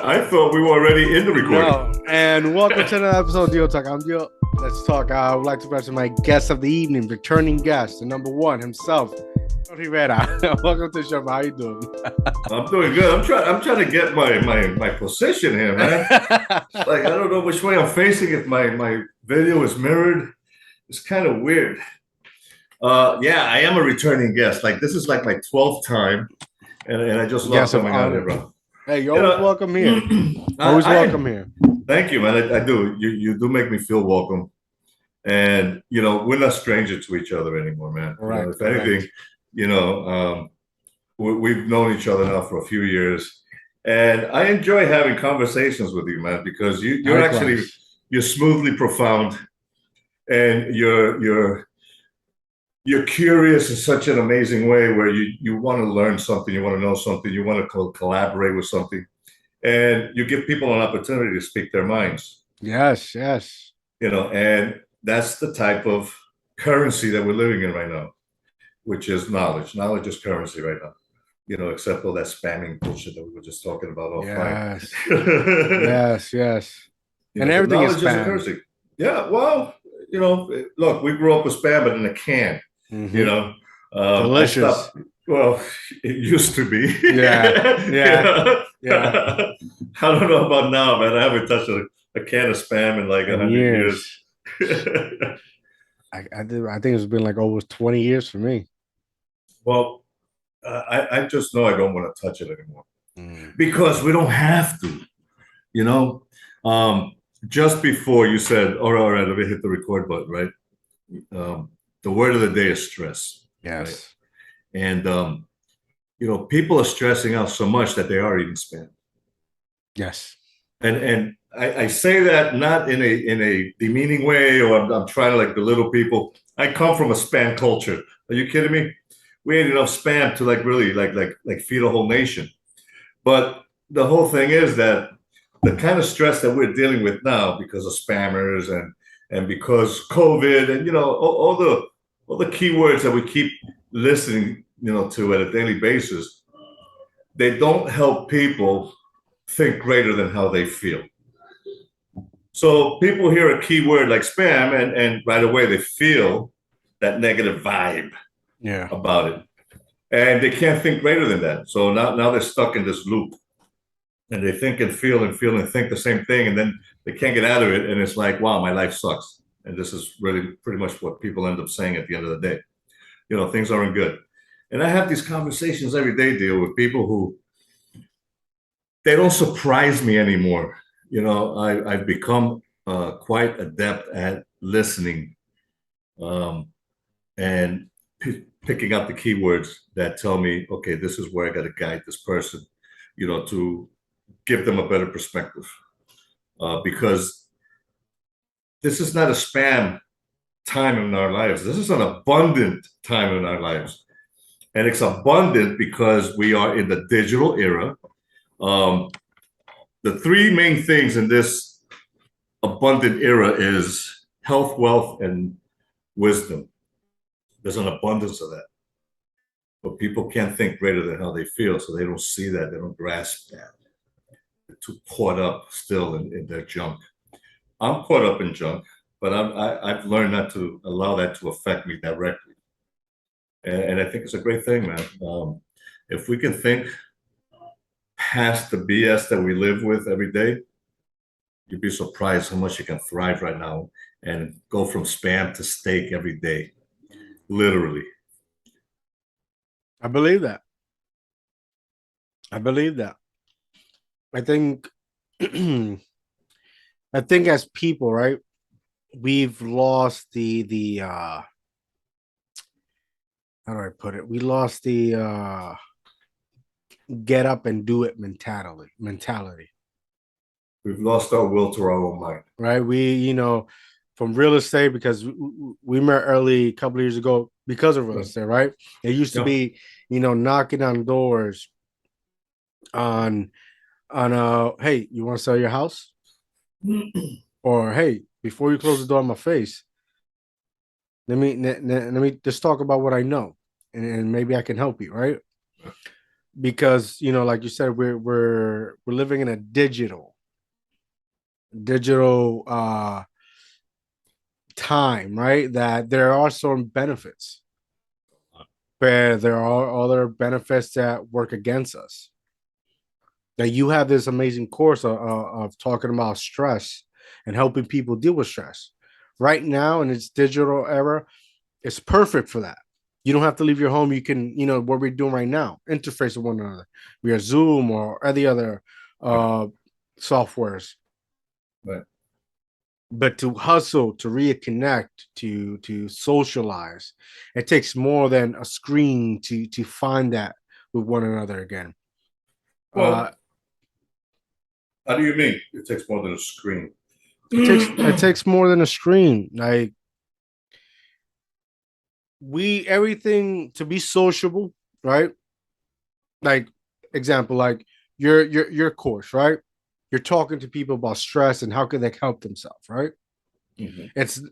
I thought we were already in the recording. No. And welcome to another episode of DIOTALK. I'm Dio. Let's talk. I would like to present my guest of the evening, returning guest, the number one himself, Rivera. Welcome to the show. How you doing? I'm doing good. I'm trying to get my position here, man. Like, I don't know which way I'm facing. If my video is mirrored, it's kind of weird. Yeah, I am a returning guest. Like, this is like my 12th time, and I just love coming out here, bro. Hey, you're always welcome here. Always welcome here. Thank you, man. I do. You do make me feel welcome. And, we're not strangers to each other anymore, man. Right. If anything, we've known each other now for a few years. And I enjoy having conversations with you, man, because you're smoothly profound, and you're curious in such an amazing way where you want to learn something, you want to know something, you want to collaborate with something, and you give people an opportunity to speak their minds. Yes. And that's the type of currency that we're living in right now, which is knowledge. Knowledge is currency right now. Except all that spamming bullshit that we were just talking about offline. Yes. And everything is spam. Currency. Yeah, well, look, we grew up with spam, but in a can. Mm-hmm. Delicious. Well, it used to be. Yeah. I don't know about now, man. I haven't touched a can of spam in like 100 years. I think it's been like over 20 years for me. Well, I just know I don't want to touch it anymore because we don't have to. Just before you said, all right, let me hit the record button, right? The word of the day is stress. Yes. Right? And, people are stressing out so much that they are eating spam. Yes. And I say that not in a demeaning way, or I'm trying to like belittle people. I come from a spam culture. Are you kidding me? We ain't enough spam to like really like feed a whole nation. But the whole thing is that the kind of stress that we're dealing with now because of spammers and because COVID and all the keywords that we keep listening to at a daily basis, they don't help people think greater than how they feel. So people hear a keyword like spam and right away they feel that negative vibe about it. And they can't think greater than that. So now they're stuck in this loop. And they think and feel and think the same thing, and then they can't get out of it. And it's like, wow, my life sucks. And this is really pretty much what people end up saying at the end of the day. Things aren't good. And I have these conversations every day, deal with people who, they don't surprise me anymore. I've become quite adept at listening and picking up the keywords that tell me, okay, this is where I got to guide this person, to give them a better perspective. Because this is not a spam time in our lives. This is an abundant time in our lives. And it's abundant because we are in the digital era. The three main things in this abundant era is health, wealth, and wisdom. There's an abundance of that. But people can't think greater than how they feel, so they don't see that. They don't grasp that. They're too caught up still in their junk. I'm caught up in junk, but I've learned not to allow that to affect me directly. And I think it's a great thing, man. If we can think past the BS that we live with every day, you'd be surprised how much you can thrive right now and go from spam to steak every day. Literally. I believe that. I think as people, right, we've lost the how do I put it? We lost the get up and do it mentality. We've lost our will to our own mind. Right. We, from real estate, because we met early a couple of years ago because of real estate, right? It used to be, knocking on doors on hey, you want to sell your house? Or hey, before you close the door on my face, let me just talk about what I know, and maybe I can help you, right? because like you said, we're living in a digital time, right? That there are some benefits, but there are other benefits that work against us. That you have this amazing course of talking about stress and helping people deal with stress. Right now in its digital era, it's perfect for that. You don't have to leave your home. You can, what we're doing right now, interface with one another via Zoom or any other softwares. Right. But to hustle, to reconnect, to socialize, it takes more than a screen to find that with one another again. Well, how do you mean? It takes more than a screen. It takes more than a screen. Like everything to be sociable, right? Like example, like your course, right? You're talking to people about stress and how can they help themselves, right? Mm-hmm.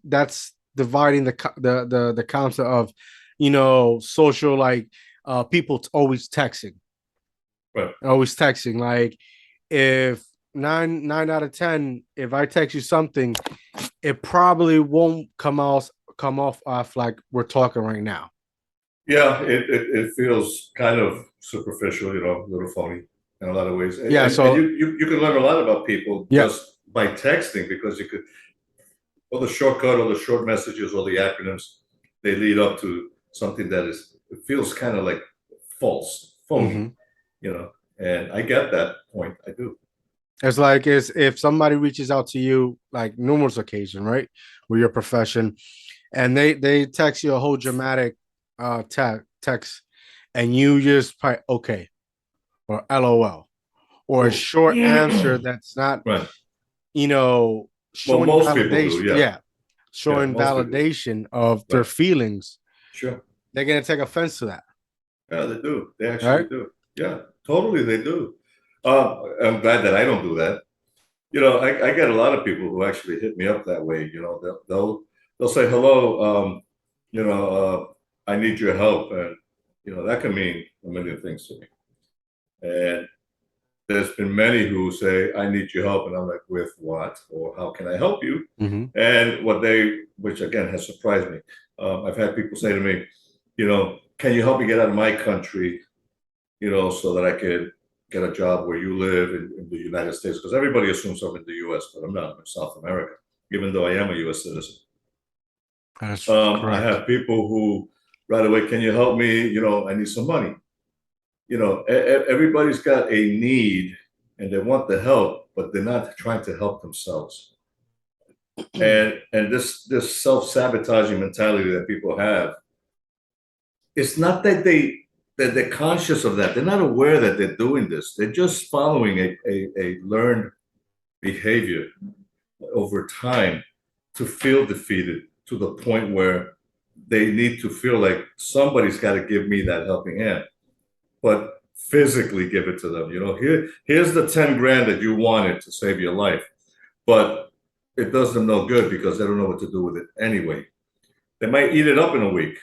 That's dividing the concept of social, like people always texting, Right. always texting. Like if nine out of 10, if I text you something, it probably won't come off like we're talking right now. Yeah, it feels kind of superficial, a little phony in a lot of ways. And, Yeah. and So you can learn a lot about people yeah. just by texting because you could, or the shortcut or the short messages or the acronyms, they lead up to something that it feels kind of like false, phony, and I get that point. I do. It's like if somebody reaches out to you like numerous occasion, right, with your profession, and they text you a whole dramatic text, and you just probably okay or LOL or a Oh. short answer that's not Right. showing most people do, validation. Yeah, yeah, showing most people. validation of their Right. feelings. Sure. They're gonna take offense to that. Yeah, they do. They actually Right? do. Yeah, totally, they do. I'm glad that I don't do that. I get a lot of people who actually hit me up that way. They'll say hello. I need your help, and that can mean a million things to me. And there's been many who say, "I need your help," and I'm like, "With what? Or how can I help you?" Mm-hmm. And which again has surprised me. I've had people say to me, "Can you help me get out of my country?" So that I could get a job where you live in the United States, because everybody assumes I'm in the US, but I'm not. I'm in South America, even though I am a US citizen. That's I correct. have people who right away, can you help me? I need some money. Everybody's got a need and they want the help, but they're not trying to help themselves. And this self-sabotaging mentality that people have, it's not that they're conscious of that. They're not aware that they're doing this. They're just following a learned behavior over time to feel defeated to the point where they need to feel like somebody's got to give me that helping hand, but physically give it to them. Here's the 10 grand that you wanted to save your life, but it does them no good because they don't know what to do with it anyway. They might eat it up in a week.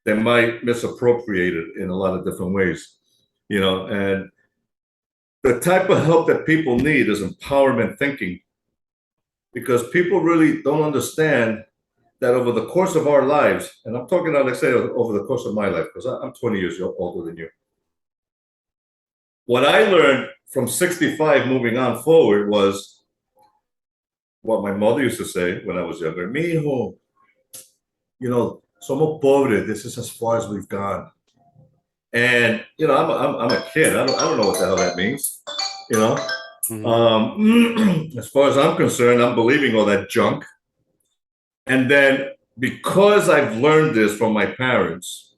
They might misappropriate it in a lot of different ways, and the type of help that people need is empowerment thinking, because people really don't understand that over the course of our lives, and I'm talking about, let's say, over the course of my life, because I'm 20 years older than you. What I learned from 65 moving on forward was what my mother used to say when I was younger. Mijo, somos pobres. This is as far as we've gone. And I'm a kid. I don't know what the hell that means. As far as I'm concerned, I'm believing all that junk. And then because I've learned this from my parents,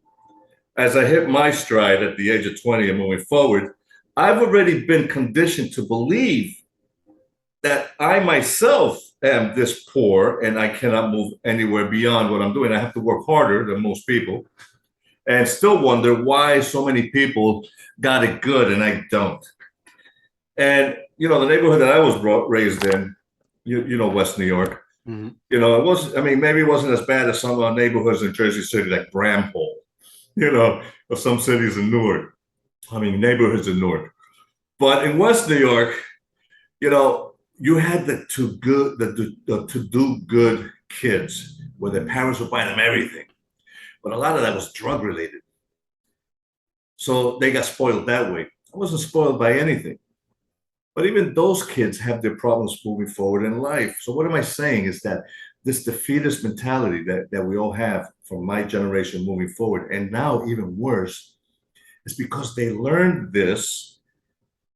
as I hit my stride at the age of 20 and moving forward, I've already been conditioned to believe that I myself am this poor and I cannot move anywhere beyond what I'm doing. I have to work harder than most people and still wonder why so many people got it good and I don't. And, the neighborhood that I was raised in, West New York, Mm-hmm. maybe it wasn't as bad as some neighborhoods in Jersey City, like Bramhall, or some cities in Newark. I mean, neighborhoods in Newark. But in West New York, you had the to do good kids where their parents would buy them everything. But a lot of that was drug related. So they got spoiled that way. I wasn't spoiled by anything. But even those kids have their problems moving forward in life. So what am I saying is that this defeatist mentality that we all have from my generation moving forward, and now even worse, is because they learned this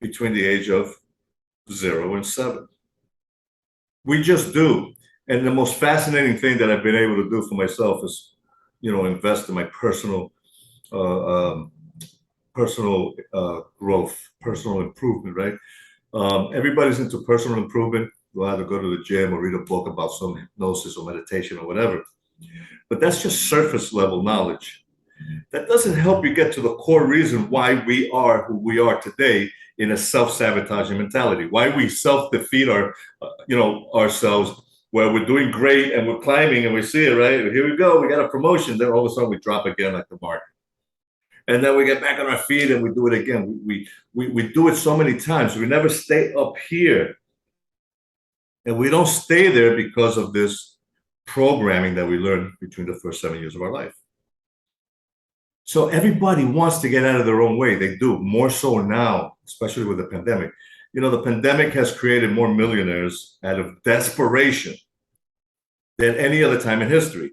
between the age of 0 and 7. We just do. And the most fascinating thing that I've been able to do for myself is, invest in my personal growth, personal improvement, right? Everybody's into personal improvement. You'll either go to the gym or read a book about some hypnosis or meditation or whatever. But that's just surface level knowledge. That doesn't help you get to the core reason why we are who we are today in a self-sabotaging mentality, why we self-defeat ourselves, where we're doing great and we're climbing and we see it, right? Here we go, we got a promotion. Then all of a sudden we drop again like the market. And then we get back on our feet and we do it again. We do it so many times. We never stay up here. And we don't stay there because of this programming that we learn between the first 7 years of our life. So everybody wants to get out of their own way. They do, more so now, especially with the pandemic. The pandemic has created more millionaires out of desperation than any other time in history.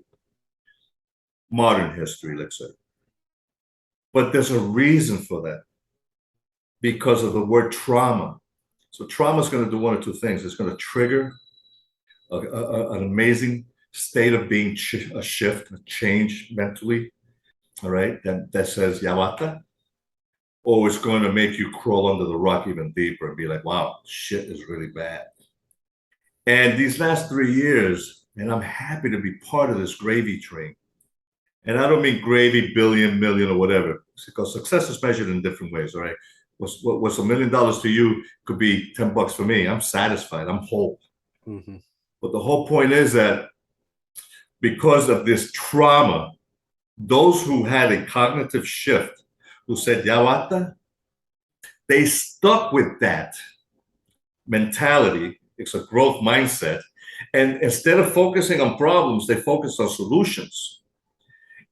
Modern history, let's say. But there's a reason for that, because of the word trauma. So trauma is going to do one of two things. It's going to trigger an amazing state of being a shift, a change mentally, all right, that says, Yawata, or it's going to make you crawl under the rock even deeper and be like, wow, shit is really bad. And these last 3 years, and I'm happy to be part of this gravy train. And I don't mean gravy, billion, million, or whatever, because success is measured in different ways, all right? What's $1 million to you could be $10 for me. I'm satisfied. I'm whole. Mm-hmm. But the whole point is that because of this trauma, those who had a cognitive shift, who said, Yawata, they stuck with that mentality. It's a growth mindset. And instead of focusing on problems, they focused on solutions.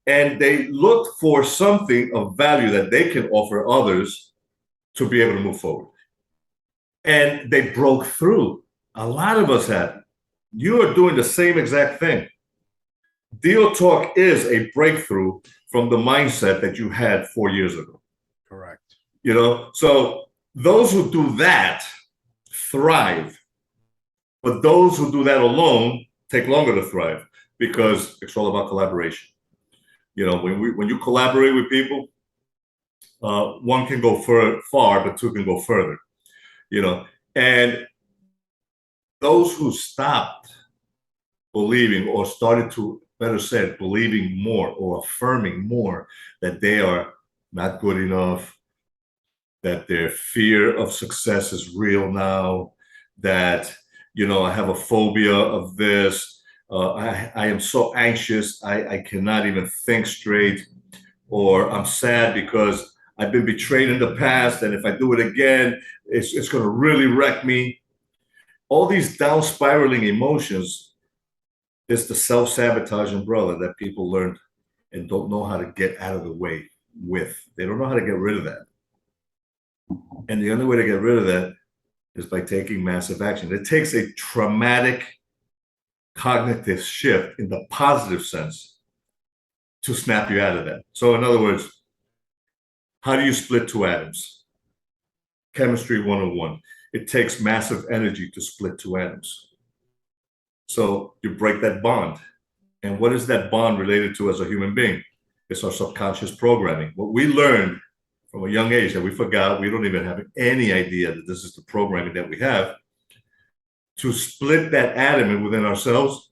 And they looked for something of value that they can offer others to be able to move forward. And they broke through. A lot of us have. You are doing the same exact thing. DIOTALK is a breakthrough from the mindset that you had 4 years ago. Correct. So those who do that thrive. But those who do that alone take longer to thrive, because it's all about collaboration. When you collaborate with people, one can go far, but two can go further. And those who stopped believing, or started to, better said, believing more or affirming more that they are not good enough, that their fear of success is real now, that, I have a phobia of this. I am so anxious, I cannot even think straight, or I'm sad because I've been betrayed in the past, and if I do it again, it's going to really wreck me. All these down spiraling emotions is the self-sabotage umbrella that people learn and don't know how to get out of the way with. They don't know how to get rid of that. And the only way to get rid of that is by taking massive action. It takes a traumatic cognitive shift in the positive sense to snap you out of that. So in other words, how do you split two atoms? Chemistry 101. It takes massive energy to split two atoms. So you break that bond. And what is that bond related to as a human being? It's our subconscious programming. What we learned from a young age that we forgot, we don't even have any idea that this is the programming that we have. To split that atom within ourselves,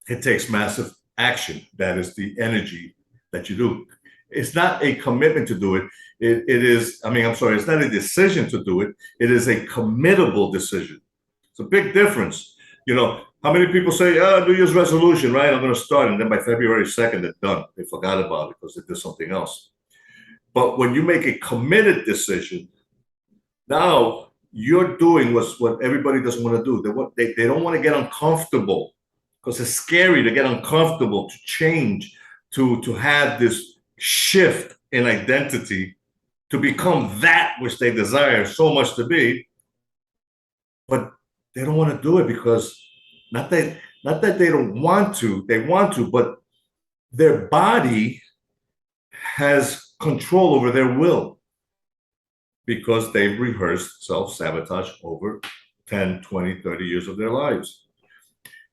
it takes massive action. That is the energy that you do. It's not a commitment to do it. It's not a decision to do it. It is a committable decision. It's a big difference. How many people say, New Year's resolution, right? I'm going to start. And then by February 2nd, they're done. They forgot about it because they did something else. But when you make a committed decision, now you're doing what everybody doesn't want to do. They don't want to get uncomfortable because it's scary to get uncomfortable, to change, to have this shift in identity, to become that which they desire so much to be. But they don't want to do it because not that they don't want to, they want to, but their body has control over their will because they've rehearsed self-sabotage over 10, 20, 30 years of their lives.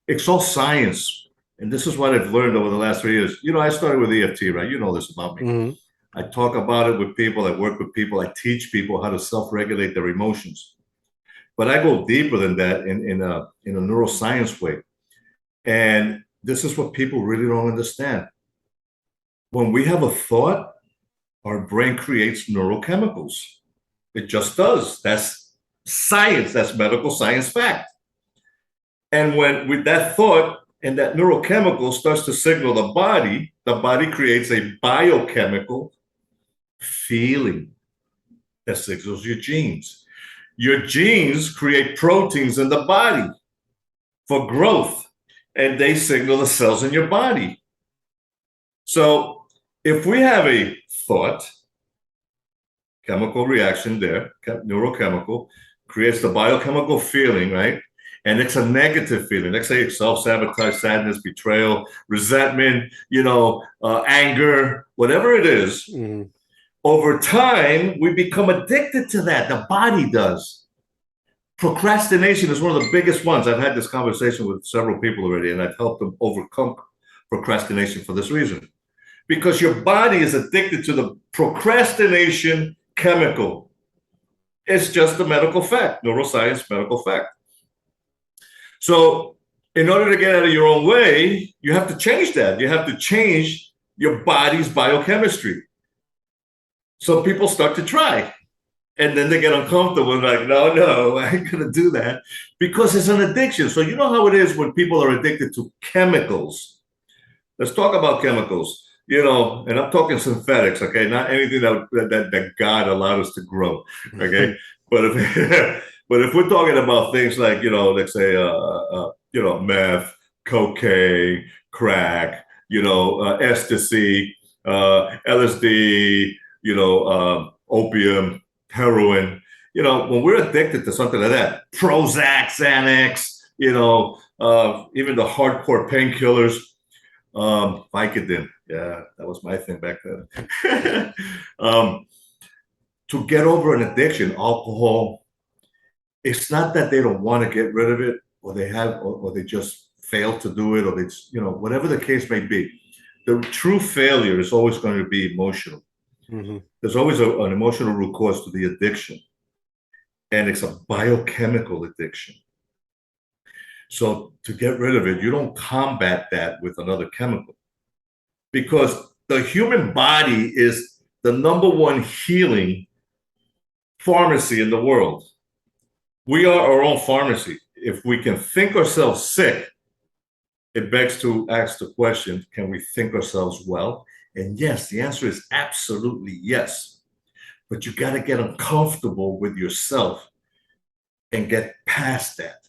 It's all science. And this is what I've learned over the last 3 years. You know, I started with EFT, right? You know this about me. Mm-hmm. I talk about it with people. I work with people. I teach people how to self-regulate their emotions. But I go deeper than that in a neuroscience way. And this is what people really don't understand. When we have a thought, our brain creates neurochemicals. It just does. That's science. That's medical science fact. And when with that thought and that neurochemical starts to signal the body creates a biochemical feeling that signals your genes. Your genes create proteins in the body for growth, and they signal the cells in your body. So if we have a thought, chemical reaction there, neurochemical, creates the biochemical feeling, right? And it's a negative feeling. Let's say self-sabotage, sadness, betrayal, resentment, anger, whatever it is. Mm-hmm. Over time, we become addicted to that. The body does. Procrastination is one of the biggest ones. I've had this conversation with several people already, and I've helped them overcome procrastination for this reason. Because your body is addicted to the procrastination chemical. It's just a medical fact, neuroscience medical fact. So in order to get out of your own way, you have to change that. You have to change your body's biochemistry. So people start to try. And then they get uncomfortable and like, no, I ain't gonna do that. Because it's an addiction. So you know how it is when people are addicted to chemicals. Let's talk about chemicals, and I'm talking synthetics, okay? Not anything that God allowed us to grow, okay? But if we're talking about things like, let's say, meth, cocaine, crack, ecstasy, LSD, opium, heroin, when we're addicted to something like that, Prozac, Xanax, even the hardcore painkillers, Vicodin, yeah, that was my thing back then. To get over an addiction, alcohol, it's not that they don't want to get rid of it, or they just fail to do it, or they, whatever the case may be. The true failure is always going to be emotional. Mm-hmm. There's always an emotional root cause to the addiction, and it's a biochemical addiction. So to get rid of it, you don't combat that with another chemical, because the human body is the number one healing pharmacy in the world. We are our own pharmacy. If we can think ourselves sick, it begs to ask the question, can we think ourselves well? And yes, the answer is absolutely yes. But you got to get uncomfortable with yourself and get past that,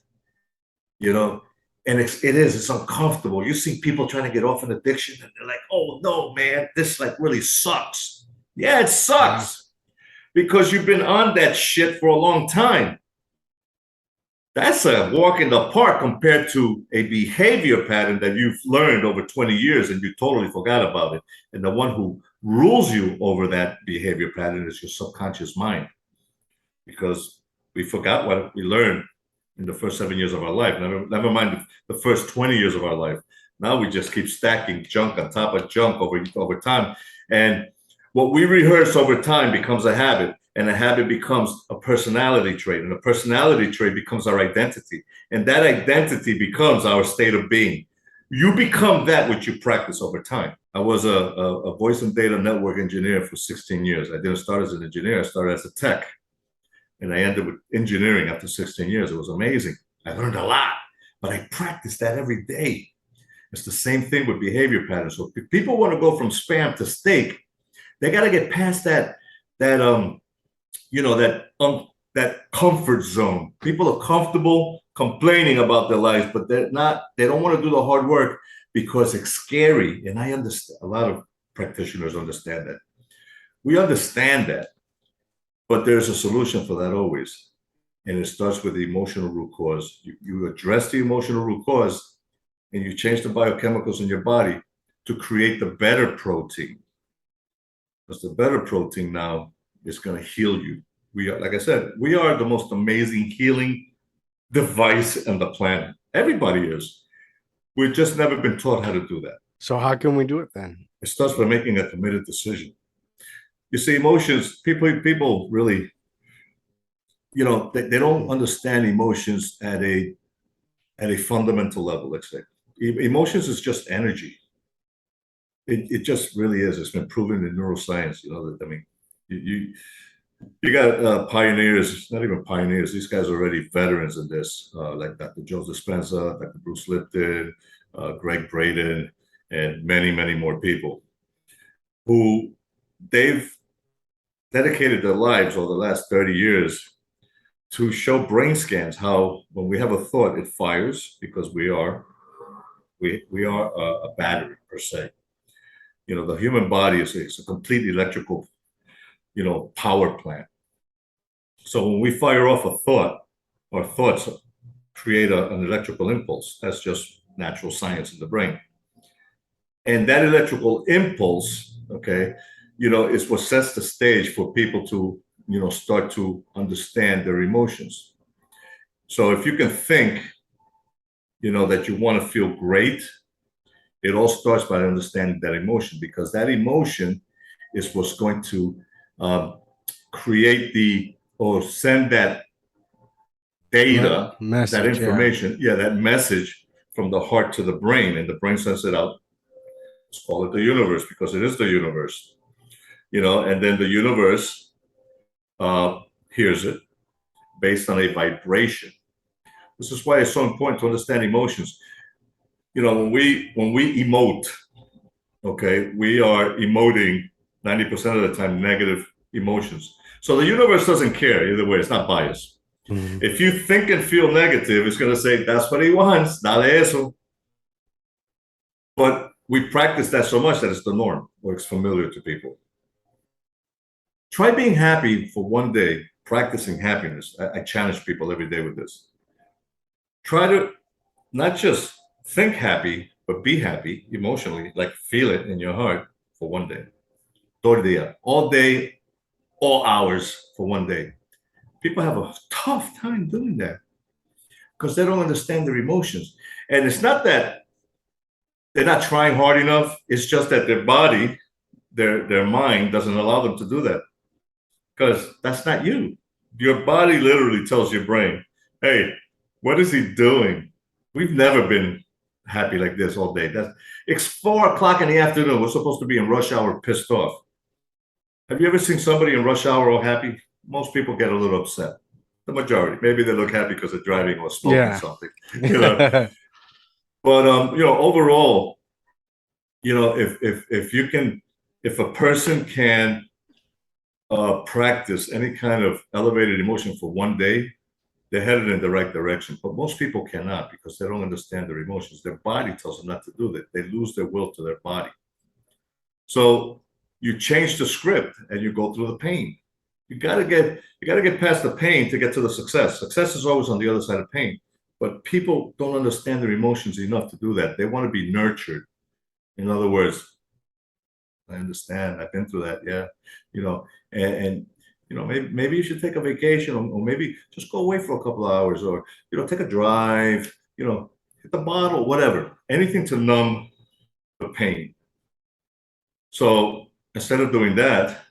and it's uncomfortable. You see people trying to get off an addiction and they're like, oh no, man, this really sucks. Yeah, it sucks because you've been on that shit for a long time. That's a walk in the park compared to a behavior pattern that you've learned over 20 years and you totally forgot about it. And the one who rules you over that behavior pattern is your subconscious mind, because we forgot what we learned in the first 7 years of our life. Never mind the first 20 years of our life. Now we just keep stacking junk on top of junk over time. And what we rehearse over time becomes a habit. And a habit becomes a personality trait, and a personality trait becomes our identity. And that identity becomes our state of being. You become that which you practice over time. I was a voice and data network engineer for 16 years. I didn't start as an engineer. I started as a tech. And I ended with engineering after 16 years. It was amazing. I learned a lot, but I practiced that every day. It's the same thing with behavior patterns. So if people want to go from spam to steak, They got to get past that you know, that comfort zone. People are comfortable complaining about their lives, but they don't want to do the hard work because it's scary. And I understand, a lot of practitioners understand that. We understand that, but there's a solution for that always. And it starts with the emotional root cause. You address the emotional root cause and you change the biochemicals in your body to create the better protein. Because the better protein now is going to heal you. We are, like I said, we are the most amazing healing device on the planet. Everybody is. We've just never been taught how to do that. So how can we do it then? It starts by making a committed decision. You see, emotions, people really, they don't understand emotions at a fundamental level, let's say. Emotions is just energy. It just really is. It's been proven in neuroscience, I mean, you got pioneers, not even pioneers, these guys are already veterans in this, like Dr. Joe Dispenza, Dr. Bruce Lipton, Greg Braden, and many, many more people who they've dedicated their lives over the last 30 years to show brain scans how when we have a thought, it fires because we are a battery per se. The human body is a complete electrical, power plant. So when we fire off a thought, our thoughts create an electrical impulse. That's just natural science in the brain. And that electrical impulse, okay, is what sets the stage for people to, start to understand their emotions. So if you can think, that you want to feel great, it all starts by understanding that emotion, because that emotion is what's going to create or send that data, message, that information, that message from the heart to the brain, and the brain sends it out. Let's call it the universe, because it is the universe, and then the universe hears it based on a vibration. This is why it's so important to understand emotions. When we emote, okay, we are emoting 90% of the time negative emotions. So the universe doesn't care either way. It's not biased. Mm-hmm. If you think and feel negative, it's going to say, that's what he wants, dale eso. But we practice that so much that it's the norm, or it's familiar to people. Try being happy for one day, practicing happiness. I challenge people every day with this. Try to not just think happy, but be happy emotionally, like feel it in your heart for one day. Todo día, all day, all hours for one day. People have a tough time doing that because they don't understand their emotions. And it's not that they're not trying hard enough. It's just that their body, their mind doesn't allow them to do that, because that's not you. Your body literally tells your brain, hey, what is he doing? We've never been happy like this all day. It's 4 o'clock in the afternoon. We're supposed to be in rush hour pissed off. Have you ever seen somebody in rush hour all happy? Most people get a little upset. The majority. Maybe they look happy because they're driving or smoking something. But overall, if a person can practice any kind of elevated emotion for one day, they're headed in the right direction. But most people cannot, because they don't understand their emotions. Their body tells them not to do that. They lose their will to their body. So you change the script and you go through the pain. You gotta get past the pain to get to the success. Success is always on the other side of pain. But people don't understand their emotions enough to do that. They want to be nurtured. In other words, I understand. I've been through that. Yeah. And maybe you should take a vacation, or maybe just go away for a couple of hours, or, take a drive, hit the bottle, whatever, anything to numb the pain. So instead of doing that,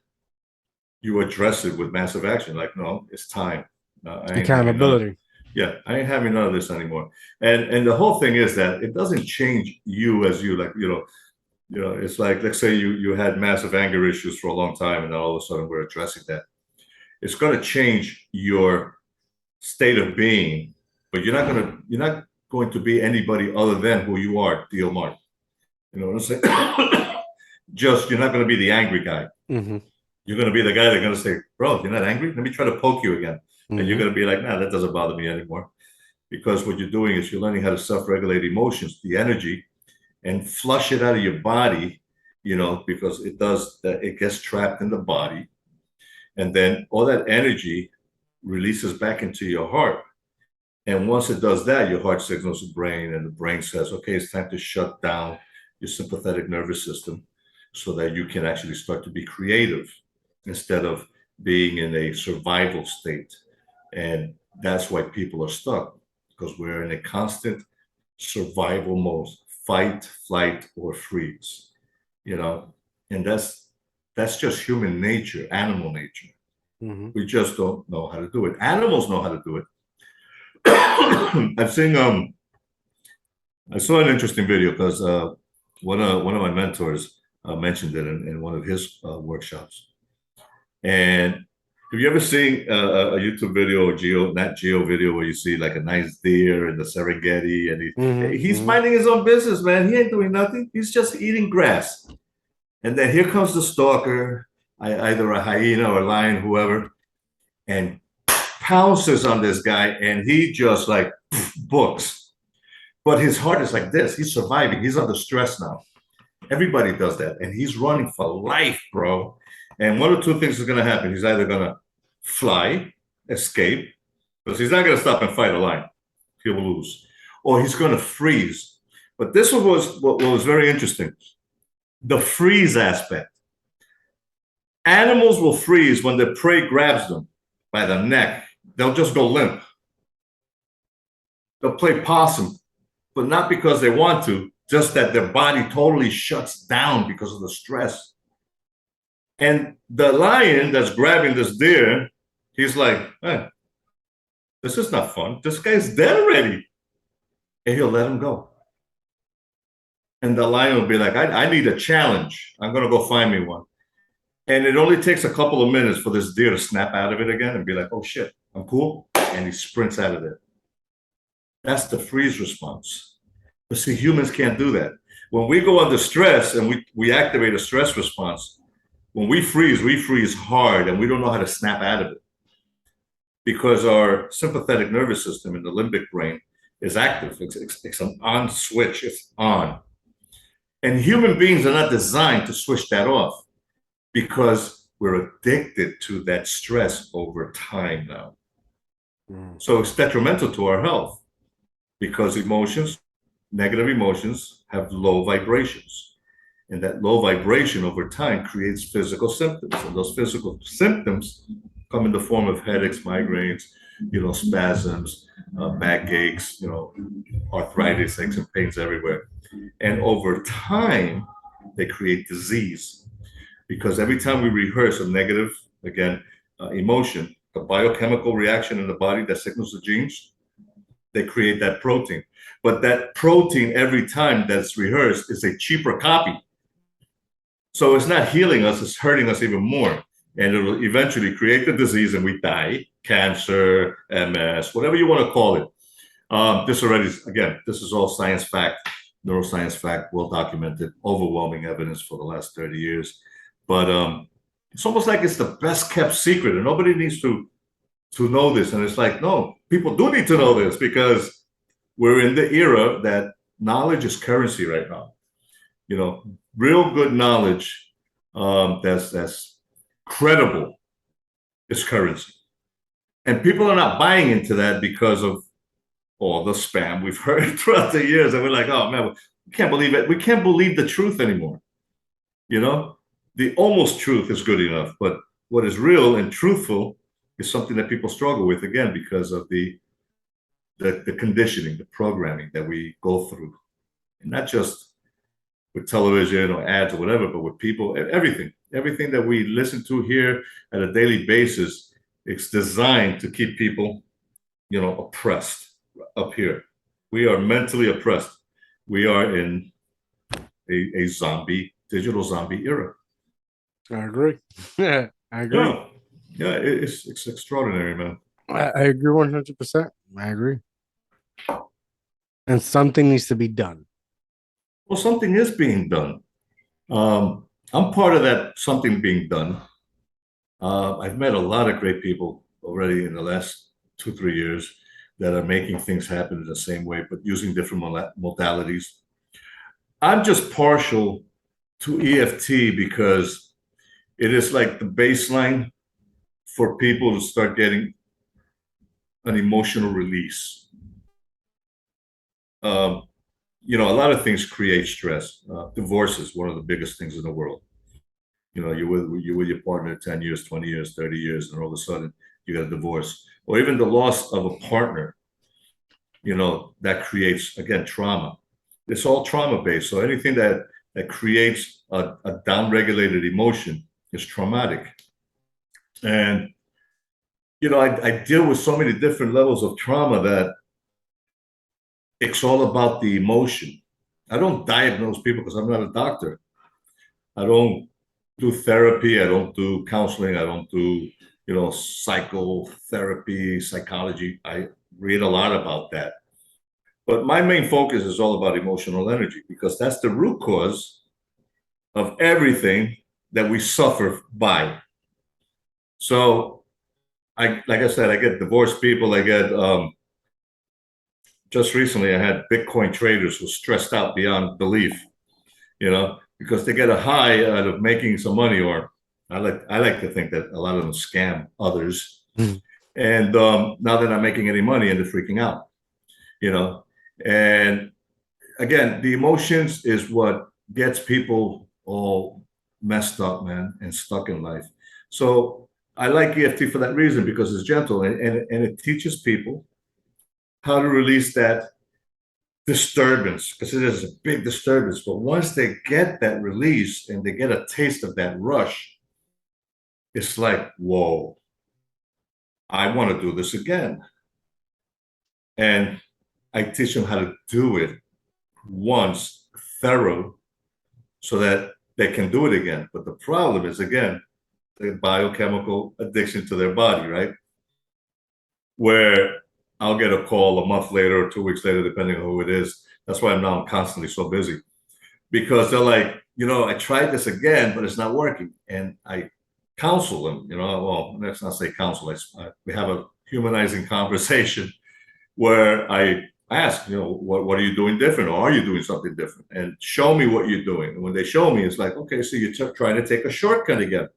you address it with massive action. Like, no, it's time. Accountability. Yeah, I ain't having none of this anymore. And the whole thing is that it doesn't change you as you, like, it's like, let's say you had massive anger issues for a long time, and then all of a sudden we're addressing that. It's going to change your state of being, but you're not going to be anybody other than who you are, Dio Mark. You know what I'm saying? Just, you're not going to be the angry guy. Mm-hmm. You're going to be the guy that's going to say, bro, you're not angry? Let me try to poke you again. Mm-hmm. And you're going to be like, nah, that doesn't bother me anymore. Because what you're doing is you're learning how to self-regulate emotions, the energy, and flush it out of your body, because it gets trapped in the body. And then all that energy releases back into your heart. And once it does that, your heart signals the brain, and the brain says, okay, it's time to shut down your sympathetic nervous system so that you can actually start to be creative instead of being in a survival state. And that's why people are stuck, because we're in a constant survival mode, fight, flight, or freeze, and that's just human nature, animal nature. Mm-hmm. We just don't know how to do it. Animals know how to do it. I saw an interesting video because one of my mentors mentioned it in one of his workshops. And have you ever seen a YouTube video or Nat Geo video where you see like a nice deer in the Serengeti, and he's minding his own business, man. He ain't doing nothing. He's just eating grass. And then here comes the stalker, either a hyena or a lion, whoever, and pounces on this guy, and he just like books. But his heart is like this. He's surviving. He's under stress now. Everybody does that. And he's running for life, bro. And one of two things is going to happen. He's either going to fly, escape, because he's not going to stop and fight a lion. He'll lose. Or he's going to freeze. But this was what was very interesting. The freeze aspect. Animals will freeze when the prey grabs them by the neck. They'll just go limp. They'll play possum, but not because they want to, just that their body totally shuts down because of the stress. And the lion that's grabbing this deer, he's like, hey, this is not fun. This guy's dead already. And he'll let him go. And the lion will be like, I need a challenge. I'm going to go find me one. And it only takes a couple of minutes for this deer to snap out of it again and be like, oh shit, I'm cool. And he sprints out of there. That's the freeze response. But see, humans can't do that. When we go under stress and we activate a stress response, when we freeze hard, and we don't know how to snap out of it. Because our sympathetic nervous system in the limbic brain is active. It's an on switch. It's on. And human beings are not designed to switch that off, because we're addicted to that stress over time now. So it's detrimental to our health, because negative emotions have low vibrations. And that low vibration over time creates physical symptoms. And those physical symptoms come in the form of headaches, migraines, spasms, backaches, arthritis, aches and pains everywhere. And over time, they create disease. Because every time we rehearse a negative, emotion, the biochemical reaction in the body that signals the genes, they create that protein. But that protein, every time that's rehearsed, is a cheaper copy. So it's not healing us, it's hurting us even more. And it will eventually create the disease and we die. Cancer, MS, whatever you want to call it. This is all science fact, neuroscience fact, well documented, overwhelming evidence for the last 30 years. But it's almost like it's the best kept secret and nobody needs to know this. And it's like, no, people do need to know this, because we're in the era that knowledge is currency right now. Real good knowledge that's credible is currency. And people are not buying into that because of all the spam we've heard throughout the years. And we're like, oh man, we can't believe it. We can't believe the truth anymore. The almost truth is good enough, but what is real and truthful is something that people struggle with, again, because of the conditioning, the programming that we go through. And not just with television or ads or whatever, but with people, everything that we listen to here at a daily basis, it's designed to keep people, oppressed up here. We are mentally oppressed. We are in a digital zombie era. I agree. Yeah, I agree. Yeah, it's extraordinary, man. I agree 100%. I agree. And something needs to be done. Well, something is being done. I'm part of that, something being done. I've met a lot of great people already in the last 2, 3 years that are making things happen in the same way, but using different modalities. I'm just partial to EFT because it is like the baseline for people to start getting an emotional release. Um, a lot of things create stress. Divorce is one of the biggest things in the world. You're with your partner 10 years, 20 years, 30 years, and all of a sudden you get a divorce. Or even the loss of a partner, that creates, again, trauma. It's all trauma based. So anything that creates a downregulated emotion is traumatic. And I deal with so many different levels of trauma that it's all about the emotion. I don't diagnose people because I'm not a doctor. I don't do therapy. I don't do counseling. I don't do, psychotherapy, psychology. I read a lot about that. But my main focus is all about emotional energy because that's the root cause of everything that we suffer by. So like I said, I get divorced people. I get, just recently I had Bitcoin traders who stressed out beyond belief, because they get a high out of making some money, or I like to think that a lot of them scam others. Mm. And now they're not making any money and they're freaking out, and again, the emotions is what gets people all messed up, man, and stuck in life. So I like EFT for that reason because it's gentle and it teaches people how to release that disturbance, because it is a big disturbance. But once they get that release and they get a taste of that rush, it's like, whoa, I want to do this again. And I teach them how to do it once thorough so that they can do it again. But the problem is, again, the biochemical addiction to their body, right? Where I'll get a call a month later or 2 weeks later, depending on who it is. That's why I'm now constantly so busy, because they're like, I tried this again, but it's not working. And I counsel them, well, let's not say counsel. We have a humanizing conversation where I ask, what are you doing different? Or are you doing something different? And show me what you're doing. And when they show me, it's like, okay, so you're trying to take a shortcut again.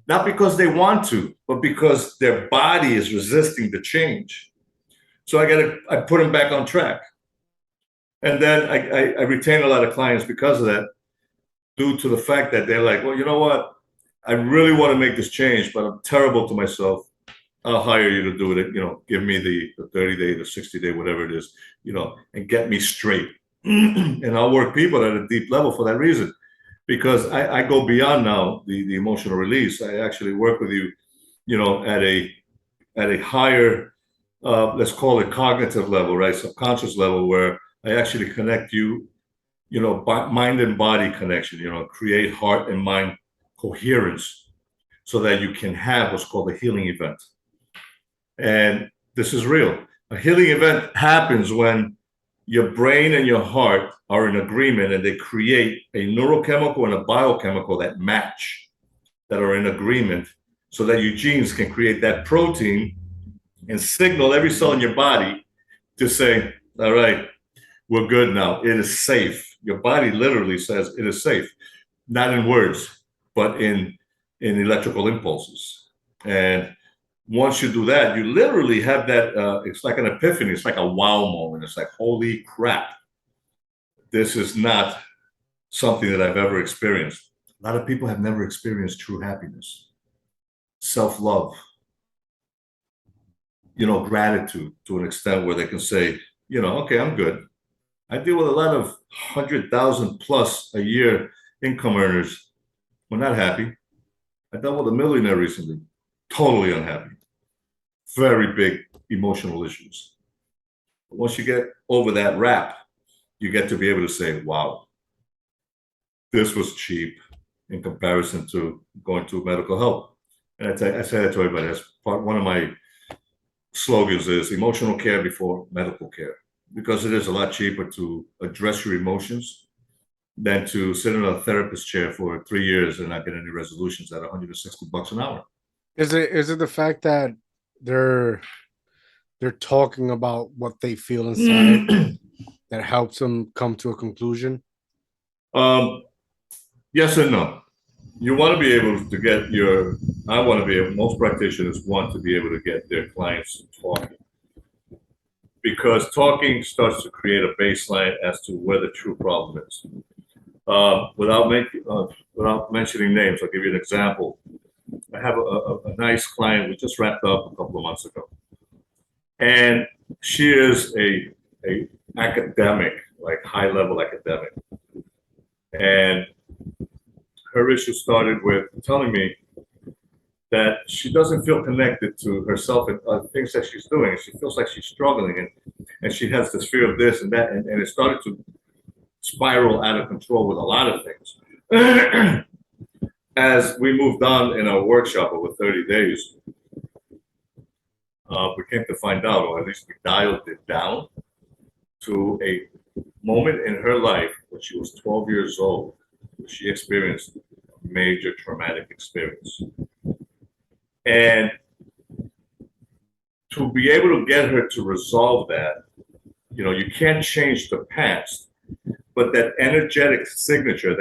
Not because they want to, but because their body is resisting the change. So I put them back on track. And then I retain a lot of clients because of that, due to the fact that they're like, well, you know what? I really want to make this change, but I'm terrible to myself. I'll hire you to do it. Give me the 30-day, the 60-day, whatever it is, and get me straight. And I'll work people at a deep level for that reason, because I go beyond now the emotional release. I actually work with you, at a higher, let's call it cognitive level, right? Subconscious level, where I actually connect you, mind and body connection, create heart and mind coherence so that you can have what's called a healing event. And this is real. A healing event happens when your brain and your heart are in agreement and they create a neurochemical and a biochemical that match, that are in agreement, so that your genes can create that protein and signal every cell in your body to say, all right, we're good now. It is safe. Your body literally says it is safe, not in words, but in electrical impulses. And once you do that, you literally have that, it's like an epiphany. It's like a wow moment. It's like, holy crap. This is not something that I've ever experienced. A lot of people have never experienced true happiness, self-love, gratitude to an extent where they can say, okay, I'm good. I deal with a lot of 100,000 plus a year income earners. We're not happy. I dealt with a millionaire recently, totally unhappy. Very big emotional issues. But once you get over that rap, you get to be able to say, wow, this was cheap in comparison to going to medical help. And I say that to everybody. That's one of my slogans is emotional care before medical care, because it is a lot cheaper to address your emotions than to sit in a therapist chair for 3 years and not get any resolutions at $160 an hour. Is it the fact that they're talking about what they feel inside that helps them come to a conclusion? Yes and no. You want to be able to get I want to be able, most practitioners want to be able to get their clients talking, because talking starts to create a baseline as to where the true problem is. Without mentioning names, I'll give you an example. I have a nice client we just wrapped up a couple of months ago, and she is a academic, like high level academic, and her issue started with telling me that she doesn't feel connected to herself and things that she's doing. She feels like she's struggling, and she has this fear of this and that, and it started to spiral out of control with a lot of things. As we moved on in our workshop over 30 days, we came to find out, or at least we dialed it down to a moment in her life when she was 12 years old. She experienced a major traumatic experience. And to be able to get her to resolve that, you can't change the past, but that energetic signature,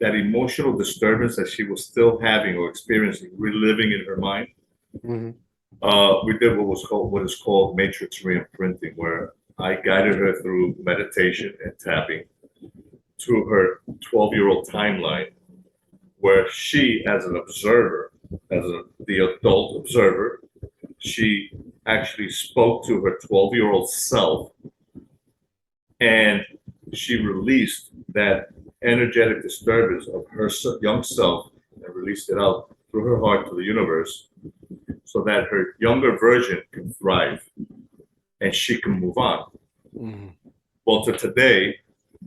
that emotional disturbance that she was still having or experiencing, reliving in her mind, we did what is called matrix re-imprinting, where I guided her through meditation and tapping to her 12-year-old timeline, where she, as an observer, the adult observer, she actually spoke to her 12-year-old self, and she released that energetic disturbance of her young self and released it out through her heart to the universe, so that her younger version can thrive and she can move on. Well, to today,